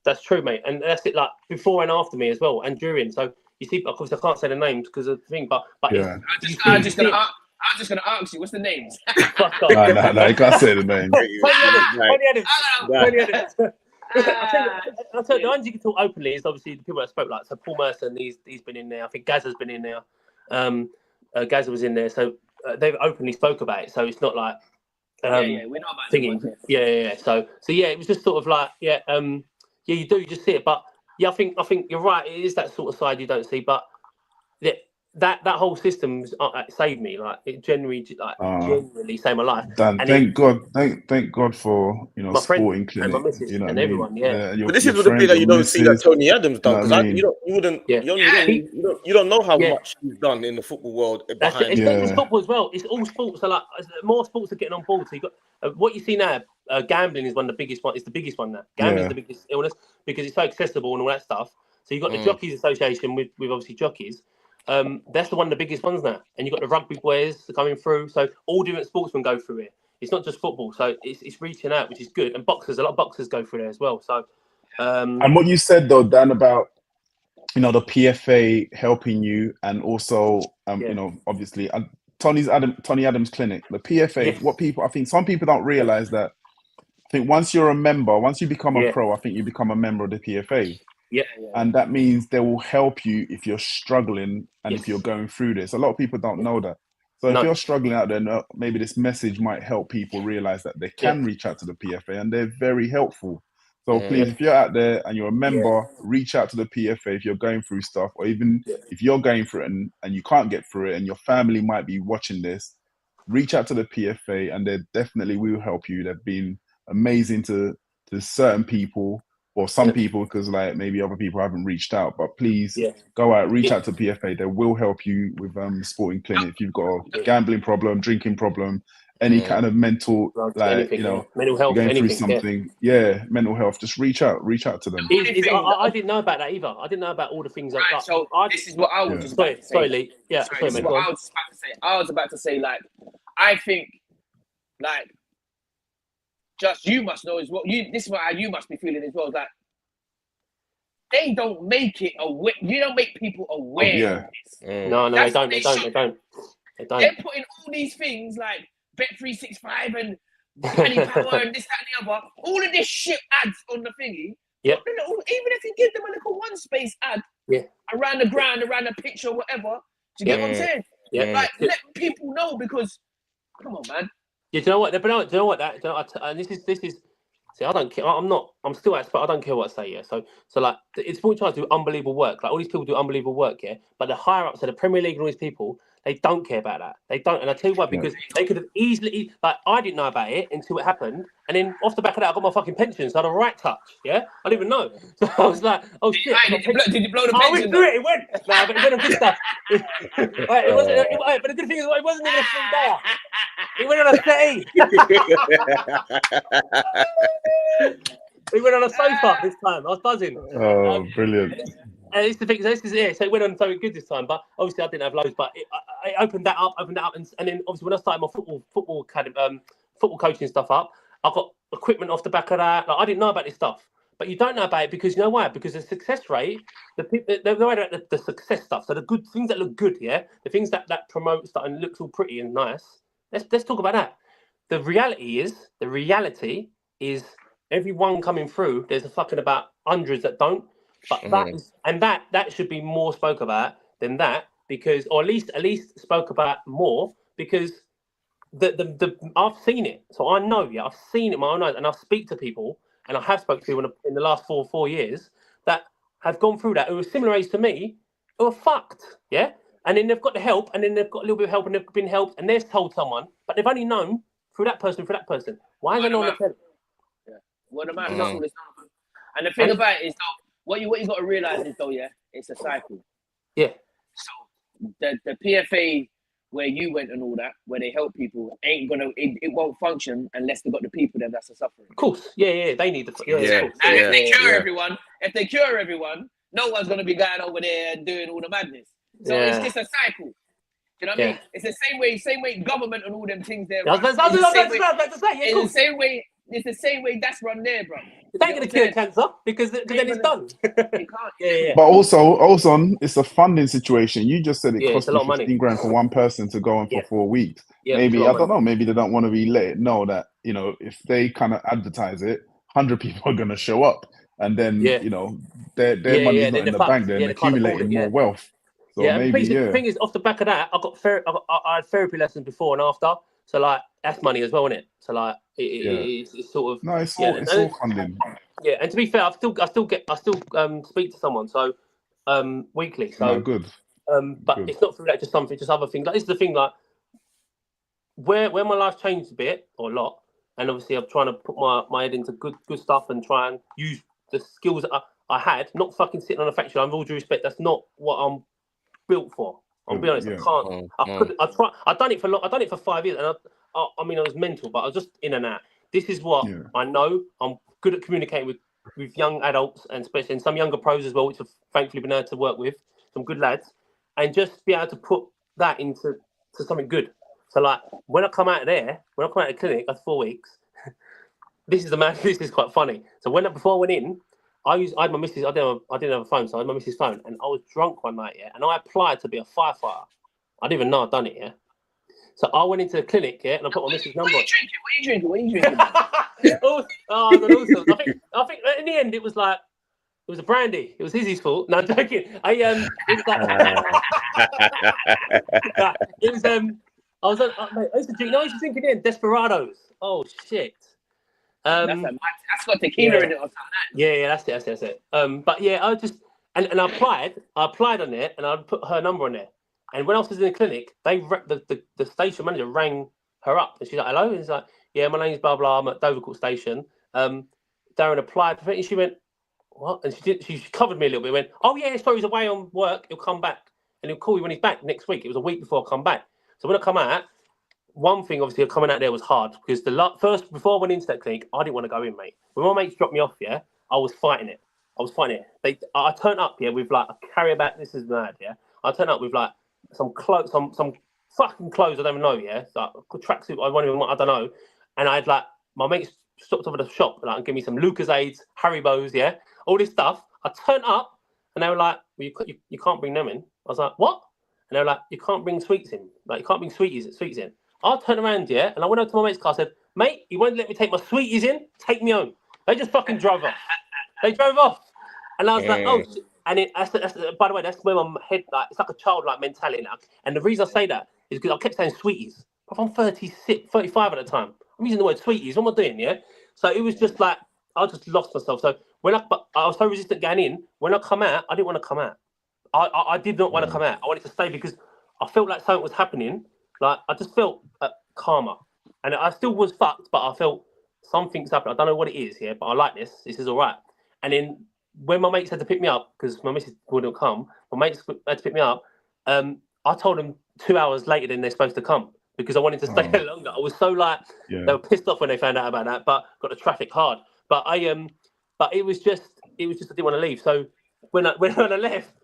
that's true, mate. And that's it. Like before and after me as well, and during. So you see, of course, I can't say the names because of the thing. But I'm just gonna ask you, what's the names? Fuck off. No, you can't say the names. I'll tell you, the ones you can talk openly is obviously the people that spoke. Like so, Paul Merson, he's been in there. I think Gaz has been in there. Gaza was in there, so they've openly spoke about it. So it's not like we know about thinking. So it was just sort of like you just see it. But I think you're right. It is that sort of side you don't see. But that whole system saved me. Like it genuinely saved my life. Dan, thank God for my sporting clinic, and my missus and everyone. But this is the thing that you don't see that Tony Adams done because you don't know how much he's done in the football world behind. It's not just football as well. It's all sports. So like more sports are getting on board. So you got what you see now. Gambling is one of the biggest one. It's the biggest one now. Gambling is the biggest illness because it's so accessible and all that stuff. So you got the Jockeys Association with obviously jockeys. That's one of the biggest ones now, and you've got the rugby players coming through. So all different sportsmen go through it. It's not just football, so it's reaching out, which is good. And boxers, a lot of boxers go through there as well. So, and what you said though, Dan, about the PFA helping you, and also obviously Tony Adams Clinic, the PFA. What I think some people don't realize that. I think once you're a member, once you become a pro, I think you become a member of the PFA. And that means they will help you if you're struggling and if you're going through this. A lot of people don't know that. So if you're struggling out there, maybe this message might help people realize that they can reach out to the PFA and they're very helpful. So please, if you're out there and you're a member, reach out to the PFA if you're going through stuff, or even if you're going through it and you can't get through it and your family might be watching this, reach out to the PFA and they definitely will help you. They've been amazing to certain people. Or some people, because like maybe other people haven't reached out, but please go out, reach out to PFA. They will help you with sporting clinic. If you've got a gambling problem, drinking problem, any kind of mental, like mental health, going through something, mental health. Just reach out to them. I didn't know about that either. I didn't know about all the things like that. So this is what I was just about to say. Sorry, Lee. Sorry, mate. I was about to say, like, I think, like. Just you must know as well. This is what you must be feeling as well. Like they don't make it aware. You don't make people aware. Of this. No, they don't. They don't. They're putting all these things like Bet365 and Penny Power and this, that, and the other. All of this shit ads on the thingy. Yeah. Even if you give them a little one space ad around the ground, around the picture, whatever. Do you get what I'm saying? Yeah. Like let people know because come on, man. Yeah, do you know what? But do you know what? And this is. See, I don't care. I'm still at, but I don't care what I say. Yeah. So like, it's sports trying to do unbelievable work. Like all these people do unbelievable work. Yeah. But the higher ups, so the Premier League and all these people, they don't care about that. They don't. And I tell you why, because they could have easily. Like I didn't know about it until it happened, and then off the back of that, I got my fucking pension. So I had a right touch. Yeah. I didn't even know. So I was like, oh shit. Did you blow the pension? I went through it. It went. No, but it went on good stuff. It wasn't. But the good thing is, it wasn't even a free day. It went on a settee. We went on a sofa this time. I was buzzing. Oh, brilliant. And it's the thing. So it went on something good this time. But obviously, I didn't have loads. But I opened that up, and then obviously when I started my football academy, football coaching stuff up, I got equipment off the back of that. Like, I didn't know about this stuff. But you don't know about it because you know why? Because the success rate, the success stuff. So the good things that look good, the things that promote stuff and looks all pretty and nice. Let's talk about that. The reality is everyone coming through. There's a fucking about hundreds that don't. But that should be more spoke about than that, because, or at least spoke about more, because I've seen it, so I know. Yeah, I've seen it in my own eyes, and I speak to people, and I have spoken to people in the last four years that have gone through that who are similar age to me, who are fucked. Yeah, and then they've got the help, and then they've got a little bit of help, and they've been helped, and they've told someone, but they've only known through that person. Why is there no one to tell? Yeah. What about that's all it's done. And the thing about it is, though, what you got to realize is, though, yeah, it's a cycle. Yeah. So the PFA where you went and all that, where they help people, it won't function unless they've got the people there that's suffering. Of course, yeah, they need the If they cure everyone, no one's gonna be going over there and doing all the madness. So it's just a cycle. You know what I mean? It's the same way government and all them things there. It's the same way that's run there, bro. It ain't gonna cure cancer because then it's done. You can't. But also, it's a funding situation. You just said it cost you you 15 grand for one person to go on for 4 weeks. Yeah, maybe I don't know. Maybe they don't want to be let it know that if they kind of advertise it, 100 people are gonna show up, and then their money's not in the bank. They're accumulating more wealth. So maybe the thing is, off the back of that, I had therapy lessons before and after. So like that's money as well, isn't it? So like it's sort of it's all funding. Yeah, and to be fair, I still speak to someone weekly. So good. But it's not through that, just other things. Like this is the thing, like where my life changed a bit or a lot, and obviously I'm trying to put my head into good stuff and try and use the skills that I had. Not fucking sitting on a factory. I'm with all due respect. That's not what I'm built for. I'll be honest. I can't. I've done it for long. I've done it for 5 years, and I mean, I was mental, but I was just in and out. This is what I know. I'm good at communicating with young adults, and especially and some younger pros as well, which I've thankfully been able to work with some good lads, and just be able to put that into something good. So like when I come out of the clinic after 4 weeks, this is quite funny. So before I went in, I had my missus. I didn't have a phone, so I had my missus' phone, and I was drunk one night, and I applied to be a firefighter. I didn't even know I'd done it, So I went into the clinic, and I put my missus' number. What are you drinking? God, awesome. I think in the end it was a brandy. It was Izzy's fault. No, I'm joking. It was I used to drink. No, I used to drink again. Desperados. Oh shit. That's got tequila in it or something. Yeah, that's it. But yeah, I just and I applied on it, and I put her number on there. And when I was in the clinic, the station manager rang her up, and she's like, "Hello," and he's like, "Yeah, my name's blah blah. I'm at Dovercourt Station. Darren applied for it," and she went, "What?" And she covered me a little bit. Went, "Oh yeah, sorry, he's away on work. He'll come back, and he'll call you when he's back next week." It was a week before I come back. So when I come out. One thing, obviously, coming out there was hard because before I went into that clinic, I didn't want to go in, mate. When my mates dropped me off, I was fighting it. I turned up, with like a carrier bag. This is mad, I turned up with like some clothes, some fucking clothes I don't even know, like a tracksuit. I don't know. And I had like my mates stopped over the shop and give me some Lucasades, Haribos, all this stuff. I turned up and they were like, "Well, you can't bring them in." I was like, "What?" And they were like, "You can't bring sweets in. Like you can't bring sweets in." I turned around, and I went over to my mate's car. I said, "Mate, you won't let me take my sweeties in? Take me home." They just fucking drove off. They drove off, and I was like, "Oh." And by the way, that's where my head it's like a childlike mentality now. And the reason I say that is because I kept saying sweeties. But I'm 36, 35 at the time. I'm using the word sweeties. What am I doing? So it was just like I just lost myself. So I was so resistant going in. When I come out, I didn't want to come out. I did not want to come out. I wanted to stay because I felt like something was happening. Like I just felt calmer, and I still was fucked, but I felt something's happened. I don't know what it is, but I like this. This is all right. And then when my mates had to pick me up because my missus wouldn't come, my mates had to pick me up. I told them 2 hours later than they're supposed to come because I wanted to stay longer. I was so they were pissed off when they found out about that, but got the traffic hard. But but it was just I didn't want to leave. So when I left,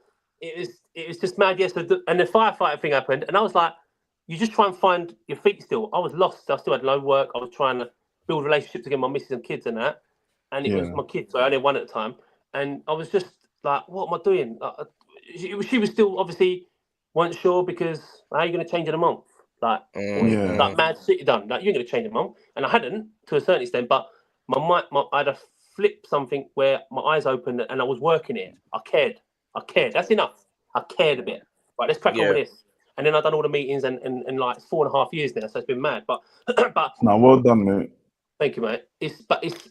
it was just mad. Yes, and the firefighter thing happened, and I was like. You just try and find your feet still. I was lost. I still had no work. I was trying to build relationships again, my missus and kids and that. And it was my kids. So I only had one at the time. And I was just like, what am I doing? She was still obviously weren't sure because how are you going to change in a month? Like mad city done. Like you're going to change in a month. And I hadn't to a certain extent, but I had a flip something where my eyes opened and I was working it. I cared. That's enough. I cared a bit. Right, let's crack on with this. and then I've done all the meetings and like 4.5 years now, so it's been mad. But no, well done, mate. Thank you, mate. It's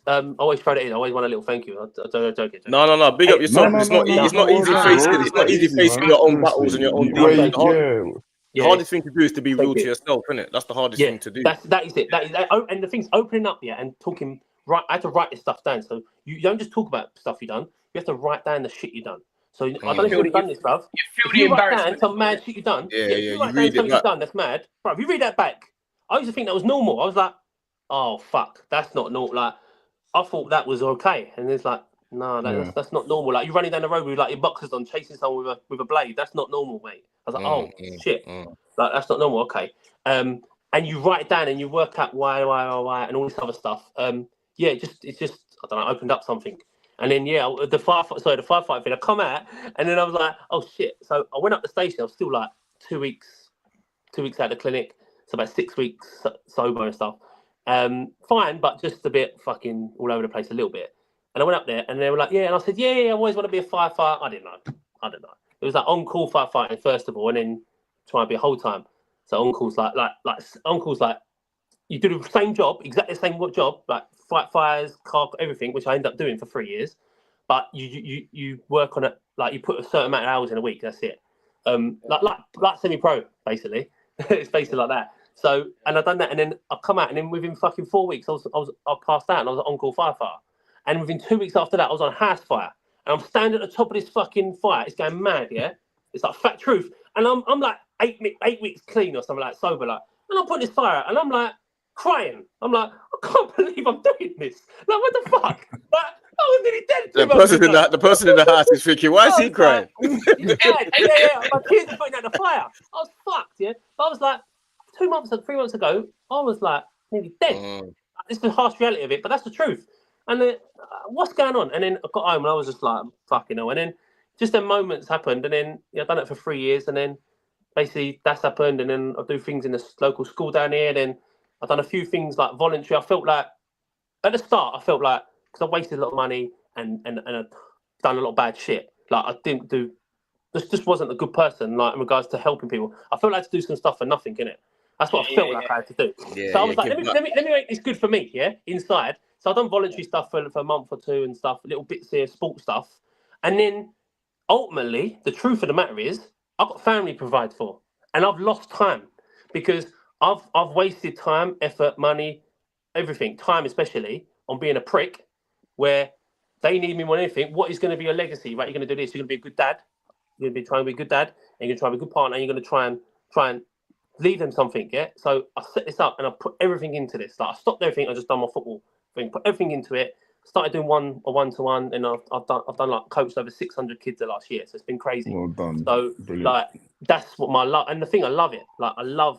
I always throw it in. I always want a little thank you. I don't joke. No. Big up yourself. It's not easy facing. It's not easy facing your own battles and your own demons. The hardest thing to do is to be real to yourself, isn't it? That's the hardest thing to do. That is it. And the thing's opening up, and talking. Right, I had to write this stuff down. So you don't just talk about stuff you've done. You have to write down the shit you've done. So I don't know if you've done this, bruv. You write down some mad shit you've done. You write down something you've done that's mad, bruv. You read that back. I used to think that was normal. I was like, oh fuck, that's not normal. Like, I thought that was okay, and it's like, no, that's not normal. Like, you're running down the road with like your boxers on, chasing someone with a blade. That's not normal, mate. I was like, shit, like that's not normal. Okay, and you write it down and you work out why, and all this other stuff. It's just I don't know, opened up something, and then the firefight thing. I come out, and then I was like, oh shit. So I went up the station. I was still like 2 weeks out of the clinic, so about 6 weeks sober and stuff. Fine, but just a bit fucking all over the place a little bit. And I went up there and they were like, and I said, I always want to be a firefighter. I don't know. It was like on-call firefighting first of all, and then try and be a whole time. So on-call's like on-call's like, you do the same job, exactly the same job, like fight fires, car, everything, which I ended up doing for 3 years. But you work on it, like you put a certain amount of hours in a week, that's it. Like semi-pro, basically. It's basically like that. So, and I've done that, and then I come out, and then within fucking 4 weeks, I passed out, and I was an on-call firefighter. And within 2 weeks after that, I was on a house fire, and I'm standing at the top of this fucking fire. It's going mad, yeah. It's like fat truth, and I'm like 8 weeks clean or something like sober, like, and I'm putting this fire out, and I'm like crying. I'm like, I can't believe I'm doing this. Like, what the fuck? Like, I was nearly dead. The person in the house is thinking, why is he crying? Yeah. My kids are putting out the fire. I was fucked, yeah. But I was like, 3 months ago, I was like nearly dead. It's the harsh reality of it, but that's the truth. And then, what's going on? And then I got home and I was just like, fucking hell. And then just then moments happened, and then I've done it for 3 years, and then basically that's happened, and then I do things in the local school down here. Then I've done a few things like voluntary. I felt like at the start, because I wasted a lot of money and I've done a lot of bad shit. Like I didn't do, just wasn't a good person. Like in regards to helping people, I felt like to do some stuff for nothing, innit? That's what I felt like I had to do. So I was like, let me make this good for me, inside. So I've done voluntary stuff for a month or two and stuff, little bits here, sports stuff. And then ultimately, the truth of the matter is, I've got family to provide for. And I've lost time because I've wasted time, effort, money, everything, time especially, on being a prick where they need me more than anything. What is going to be your legacy, right? You're going to do this, you're going to be a good dad. You're going to be trying to be a good dad, and you're going to try to be a good partner, and you're going to try and leave them something, So I set this up and I put everything into this. Like I stopped everything. I just done my football thing, put everything into it. Started doing one-to-one, and I've done like coached over 600 kids the last year. So it's been crazy. Well done. So brilliant. Like that's what my love, and the thing I love it. Like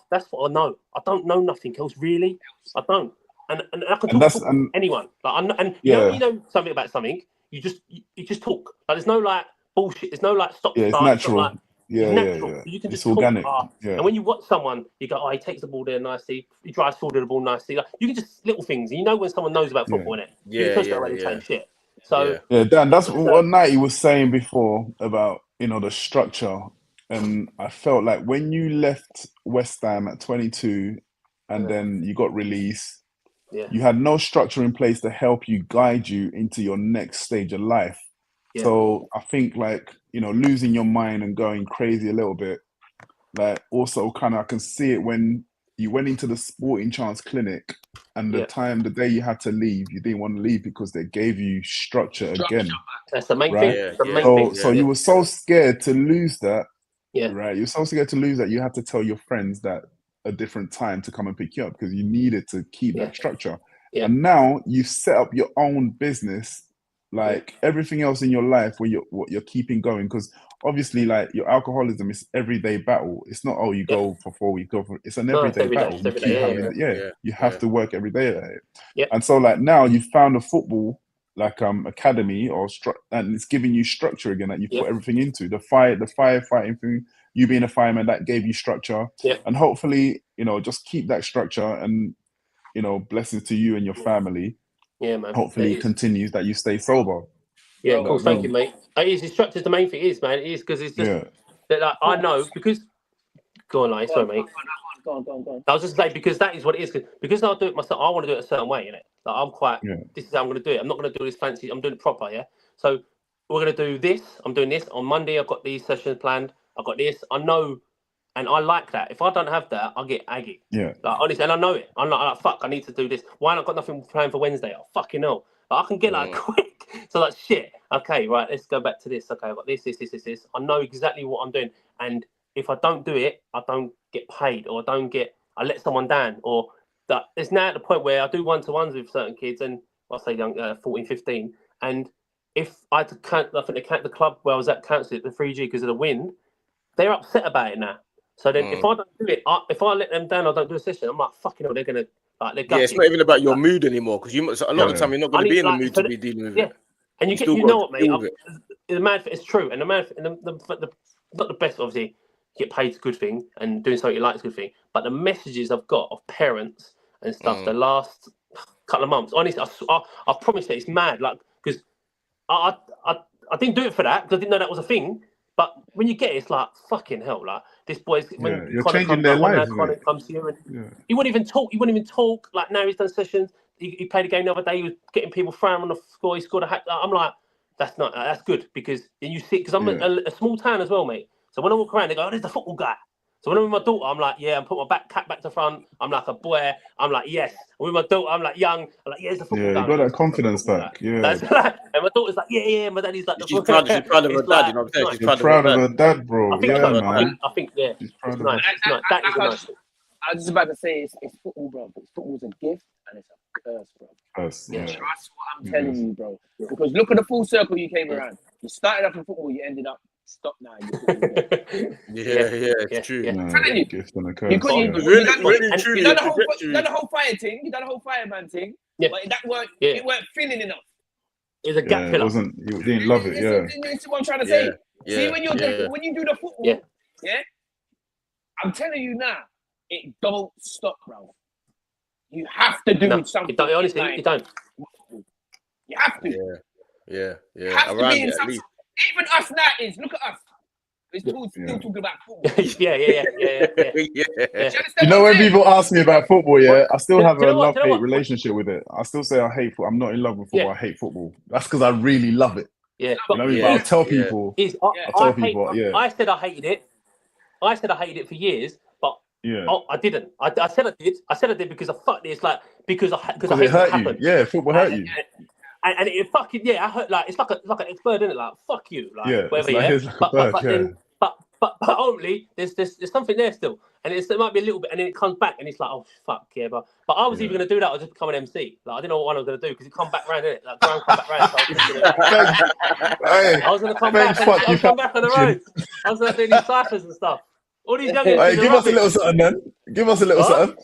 that's what I know. I don't know nothing else really. I don't, and I can talk to anyone. Like you know something about something. You just talk. Like there's no like bullshit. There's no like stop. It's natural. Yeah. You can just organic. And when you watch someone, you go, he takes the ball there nicely. He drives forward the ball nicely. Like you can just little things. You know when someone knows about football, innit? Shit. So Dan, that's what Nighty was saying before about the structure, and I felt like when you left West Ham at 22, and then you got released, you had no structure in place to help you guide you into your next stage of life. Yeah. So I think losing your mind and going crazy a little bit, like also kind of I can see it when you went into the Sporting Chance clinic and the day you had to leave, you didn't want to leave because they gave you structure again. That's the main thing. So you were so scared to lose that. Yeah. Right. You were so scared to lose that you had to tell your friends that a different time to come and pick you up because you needed to keep that structure. Yeah. And now you've set up your own business. Like everything else in your life where you're keeping going, because obviously like your alcoholism is everyday battle. It's not you go for 4 weeks, it's an everyday battle. You have to work every day at it. Yeah. And so like now you've found a football like academy and it's giving you structure again that you put everything into. The firefighting thing, you being a fireman, that gave you structure. Yeah. And hopefully, just keep that structure and blessings to you and your family. Yeah, man. Hopefully it continues that you stay sober. Yeah, of course. Thank you, mate. It is. Structure's the main thing, man. It is because it's just that I know because Go on, like, sorry, mate. Go on. I was just saying because that is what it is. Because I do it myself, I want to do it a certain way, innit? Like I'm quite. Yeah. This is how I'm going to do it. I'm not going to do this fancy. I'm doing it proper, yeah. So we're going to do this. I'm doing this on Monday. I've got these sessions planned. I've got this. I know, and I like that. If I don't have that, I get aggy. Yeah. Like honestly, and I know it. I'm like, fuck. I need to do this. Why not got nothing planned for Wednesday? Oh fucking hell! Like, I can get like quick. So like shit. Okay, right. Let's go back to this. Okay, I've got this. I know exactly what I'm doing, and if I don't do it, I don't get paid, or I let someone down, or that it's now at the point where I do one-to-ones with certain kids, and I say young, 14, 15, and if I had to I think the club where I was at cancelled it, the 3G, because of the wind, they're upset about it now. So then if I don't do it, if I let them down, I don't do a session, I'm like, fucking hell, they're going to, like, they're gutted. It's not even about your mood anymore, because a lot of the time you're not going to be in the mood to be dealing with it. And you know what, mate, the man, it's true, and the man, not the best, obviously, get paid is a good thing, and doing something you like is a good thing, but the messages I've got of parents and stuff the last couple of months, honestly, I promise that it's mad, like, because I didn't do it for that, because I didn't know that was a thing, but when you get it, it's like, fucking hell, like, this boy's, when you're Connor changing their lives, Connor comes here, and he wouldn't even talk, like, now he's done sessions, he played a game the other day, he was getting people frown on the score, he scored a hat, I'm like, that's good, because then you see, because I'm a small town as well, mate. So when I walk around, they go, "Oh, there's the football guy." So when I'm with my daughter, I'm like, "Yeah," I'm putting my cap back to front. I'm like a boy. I'm like, "Yes." And with my daughter, I'm like young. I'm like, "Yeah, there's the football guy." Yeah, you got that confidence back. Yeah. That's like, and my daughter's like, "Yeah." My daddy's like, she's proud of her dad. You know what I'm saying? She's proud of her dad, bro. I think yeah, man. I think yeah. She's proud It's of nice. It's nice. That is a nice. I was just about to say it's football, bro. Football's a gift and it's a curse, bro. Yeah. Trust what I'm telling you, bro. Because look at the full circle you came around. You started off in football, you ended up stop now. It's true. Yeah. I'm telling you. Gift and a You curse. couldn't you done the whole fire thing. You done the whole fireman thing. Yeah. But it weren't filling enough. It's a gap filler. You didn't love it. Yeah. That's what I'm trying to say. See, when you do the football, I'm telling you now, it don't stop, bro. You have to do something. Honestly, you don't. You have to. Yeah. You have to be in some. Even us now look at us. We're still talking about football. Yeah. You know, when people ask me about football, I still have a love-hate relationship with it. I still say I hate football. I'm not in love with football. I hate football. That's because I really love it. Yeah. You know what I mean? But I'll tell people. I said I hated it. I said I hated it for years, but I didn't. I said I did. I said I did because I fucked it. It's like because I hate it hurt you. Yeah, football hurt you. And it fucking I hurt, like it's like an bird, isn't it? Like fuck you, like whatever. It's like a bird, but ultimately there's something there still, and it might be a little bit, and then it comes back, and it's like, oh fuck yeah, but I was either gonna do that or just become an MC. Like I didn't know what one I was gonna do because it come back round, innit? Like come back round. So I was gonna come back. I was come back on the road. I was gonna do these ciphers and stuff. All these young give us a little something then. Give us a little something.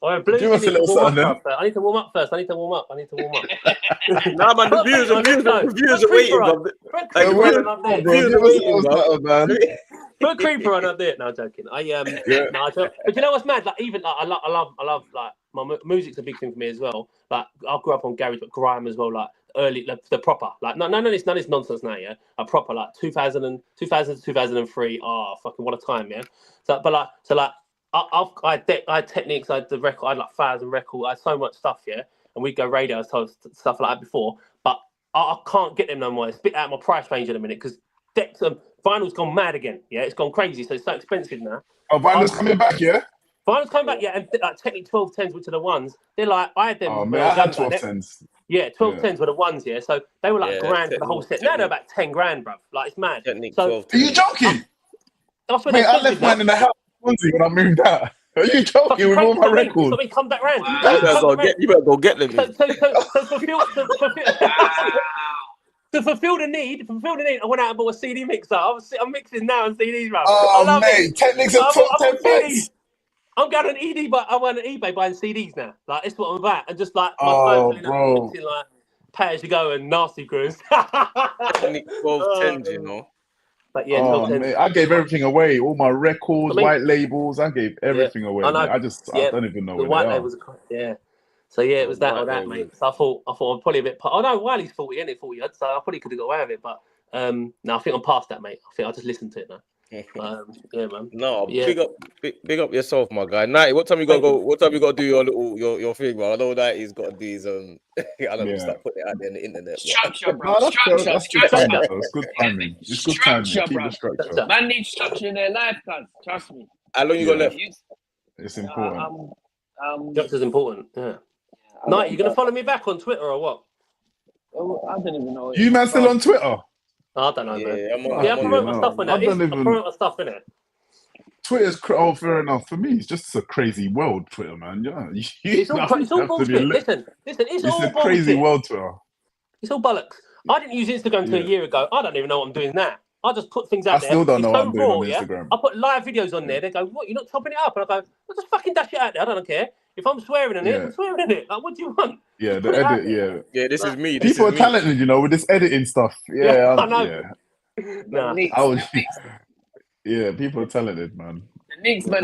All right, give us a little something then. I need to warm up first. I need to warm up. Nah, man, the viewers are waiting. Put a creeper on up there. No, I'm joking. But you know what's mad? Like even like I love like my music's a big thing for me as well. Like I grew up on garage, but grime as well. Like early, like, the proper, like none of this nonsense now. Yeah, a proper like 2000 to 2003. Oh, fucking what a time, yeah. I had techniques, I had the record, I had like 1,000 records, I had so much stuff, yeah. And we'd go radio, stuff like that before, but I can't get them no more. It's a bit out of my price range in a minute because vinyl's gone mad again, yeah. It's gone crazy, so it's so expensive now. Oh, vinyl's coming back, yeah. Vinyl's coming back, yeah. And like Technic 1210s, which are the ones, they're like I had them. Oh man, I had 1210s. Yeah, 1210s were the ones, yeah. So they were like grand for the whole set. Now they're about 10 grand, bruv. Like it's mad. So, are you joking? Mate, I left mine in the house when I moved out. Are you joking with all my records? Something come back round. You better go get them. To fulfill the need, I went out and bought a CD mixer. I'm mixing now on CDs, bro. Oh, mate, Technics are top 10 packs. I'm going on eBay buying CDs now. Like, that's what I'm about. And just like, my bro. Mixing, like, Pay As You Go and Nasty Crews. Technic 1210s, you know. But yeah, mate, I gave everything away. All my records, white labels, I gave everything away. I don't even know the white labels. So yeah, it was that or that, mate. So I thought I'm probably a bit. Oh no, Wiley's 40, isn't it? 40, so I probably could have got away with it. But no, I think I'm past that, mate. I think I just listened to it now. Yeah, man. No, Yeah. big up yourself, my guy. 90, what time you gotta go? What time you gotta do your little your thing, bro? I know that he's got these I don't know, start putting it out there on the internet. Structure, bro. No, Structure. that's good timing, though. It's good timing. It's good timing. Structure, Keep bro. the structure. Man needs structure in their life, cuz. Trust me. How long you got left? It's important. Structure's important. Yeah. Night, you gonna follow me back on Twitter or what? I don't even know. You man still on Twitter? I don't know, man. Yeah, I promote my stuff on there. I promote my stuff in it. Twitter's fair enough for me. It's just a crazy world, Twitter, man. Yeah, It's all bullshit. Listen. It's all a crazy bullshit. world, Twitter. It's all bollocks. I didn't use Instagram until a year ago. I don't even know what I'm doing now. I just put things out there. I still don't know what I'm doing on Instagram. I put live videos on there. They go, "What? You're not chopping it up?" And I go, "Well, just fucking dash it out there. I don't care. If I'm swearing in it, I'm swearing in it. Like, what do you want?" Yeah, the edit. Yeah, this is me. People are talented, you know, with this editing stuff. Yeah, I know. Yeah. Yeah, people are talented, man. The Knicks, man.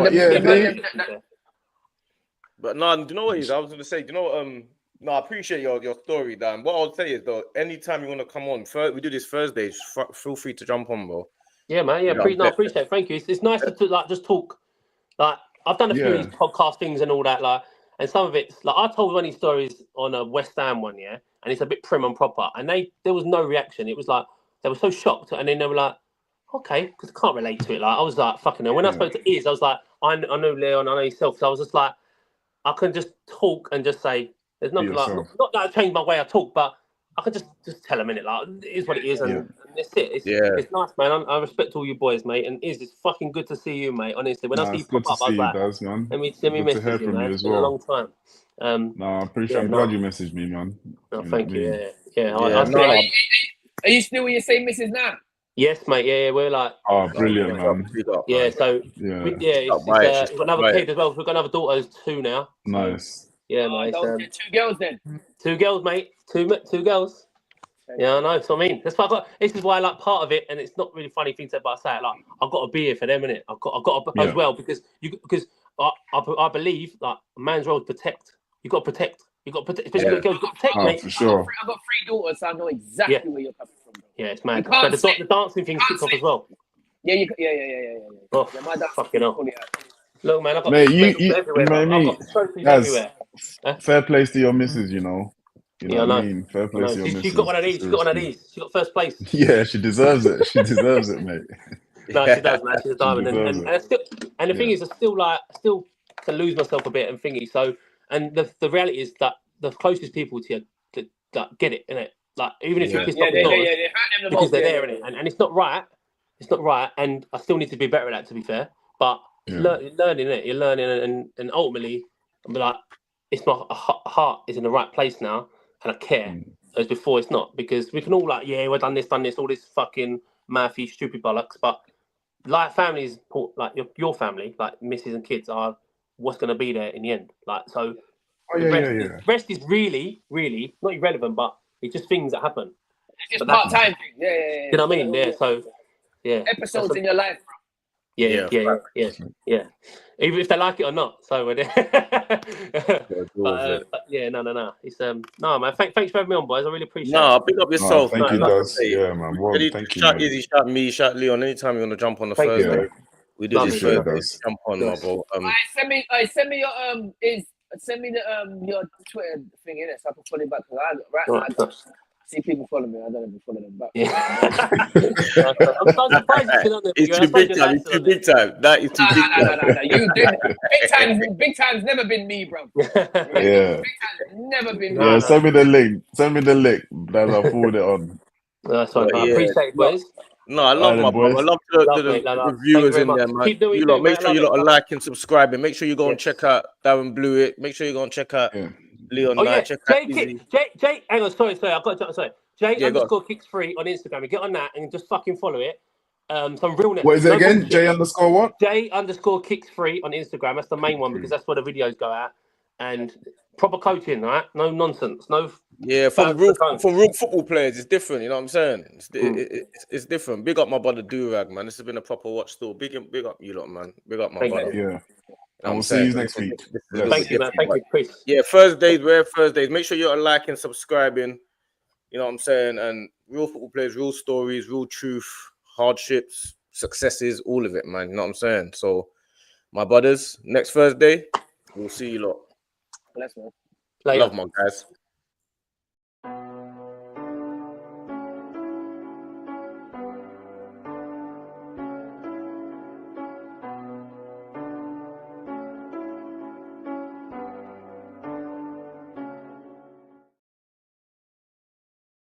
But no, do you know what I was gonna say? Do you know no, I appreciate your story, Dan. What I'll say is though, anytime you want to come on, we do this Thursdays. Feel free to jump on, bro. Yeah, man. Yeah, I appreciate it. Thank you. It's nice to like just talk. Like I've done a few of these podcast things and all that. Like, and some of it's like I told one of these stories on a West Ham one, and it's a bit prim and proper. And there was no reaction. It was like they were so shocked, and then they were like, "Okay," because I can't relate to it. Like I was like, "Fucking hell." When I spoke to Iz, I was like, "I know Leon, I know yourself." So I was just like, I can just talk and just say. There's nothing like not that I changed my way I talk, but I can just tell them in it like it is what it is, and that's it. It's nice, man. I respect all you boys, mate. And it's fucking good to see you, mate. Honestly, when I see you pop up, I was like, let me message you, man. It's been a long time. I appreciate. I'm glad you messaged me, man. No, thank you. Yeah. Are you still with your same missus now? Yes, mate. Yeah, we're like. Oh, brilliant, man. Yeah. So we've got another kid as well. We've got another daughter, 2 now. Nice. Yeah, mate. 2 girls then. 2 girls, mate. Two girls. Yeah, I know. That's what I mean. That's why this is why I like part of it, and it's not really funny thing to say, but I say it like I've got to be here for them, innit? I've got to as well because I believe like a man's role is protect. You got to protect. You got to protect. Especially girls, got to protect, mate. For sure. I've got 3 daughters, so I know exactly where you're coming from. Bro. Yeah, it's mad. But the dancing thing's kicked off as well. Yeah. Oh, my dad fucking hell. Look, man, I've got you everywhere. I've got trophies everywhere. Fair place to your missus, you know. You know what I mean? Fair play to your missus. She's got one of these. She's got one of these. She got first place. Yeah, she deserves it. She deserves it, mate. No, she does, man. She's a diamond. And the thing is, I still can lose myself a bit and thingy. So, and the reality is that the closest people to you that get it, innit? Like, even if you're pissed off because they're there, innit? And it's not right. It's not right. And I still need to be better at that, to be fair. But learning it, you're learning, and ultimately, I'm like, it's my heart is in the right place now. And I care as before it's not, because we can all like, we've done this, all this fucking mathy, stupid bollocks. But like families, like your family, like missus and kids are what's going to be there in the end. Like, so the rest is really, really not irrelevant, but it's just things that happen. It's just part-time thing. Yeah. You know what I mean? Yeah. So, episodes in your life, bro. Yeah. Even if they like it or not. So we're there. But no. It's no, man. Thanks for having me on, boys. I really appreciate it. No, pick up yourself. Thank you, guys. Yeah, man. Well, thank you. Shout Izzy, shout me, shout Leon. Anytime you want to jump on the Thursday, we do this Thursday. Jump on, my bro. Send me your send me the your Twitter thing in it so I can follow you back. Because I see people follow me. I don't even follow them back. I'm so surprised you've been on the It's too big time. It's too big time. That is too big time. No. You did. Big time's never been me, bro. Yeah. Big time's never been me. Yeah, send me the link. Then I'll forward it on. That's fine. I appreciate it, boys. No, I love my boys. I love the reviewers in there, man. You lot, make sure you lot are liking, subscribing. Make sure you go and check out Darren Blew It. Make sure you go and check out Leon Knight. Check out Jay, hang on, sorry. I've got to say. Jay_kicks3 on Instagram. Get on that and just fucking follow it. Some realness. What is it again? Jay_what? Jay_kicks3 on Instagram. That's the main one because that's where the videos go out. And proper coaching, right? No nonsense. No. From real football players, it's different. You know what I'm saying? It's different. Big up my brother Durag, man. This has been a proper watch store. Big up you lot, man. Big up my brother. Yeah. And we'll see you next week. Thank you, man. Thank you, Chris. Yeah, Thursdays. Make sure you're liking, subscribing. You know what I'm saying? And real football players, real stories, real truth, hardships, successes, all of it, man. You know what I'm saying? So, my brothers, next Thursday, we'll see you lot. Bless, man. Later. Love my guys.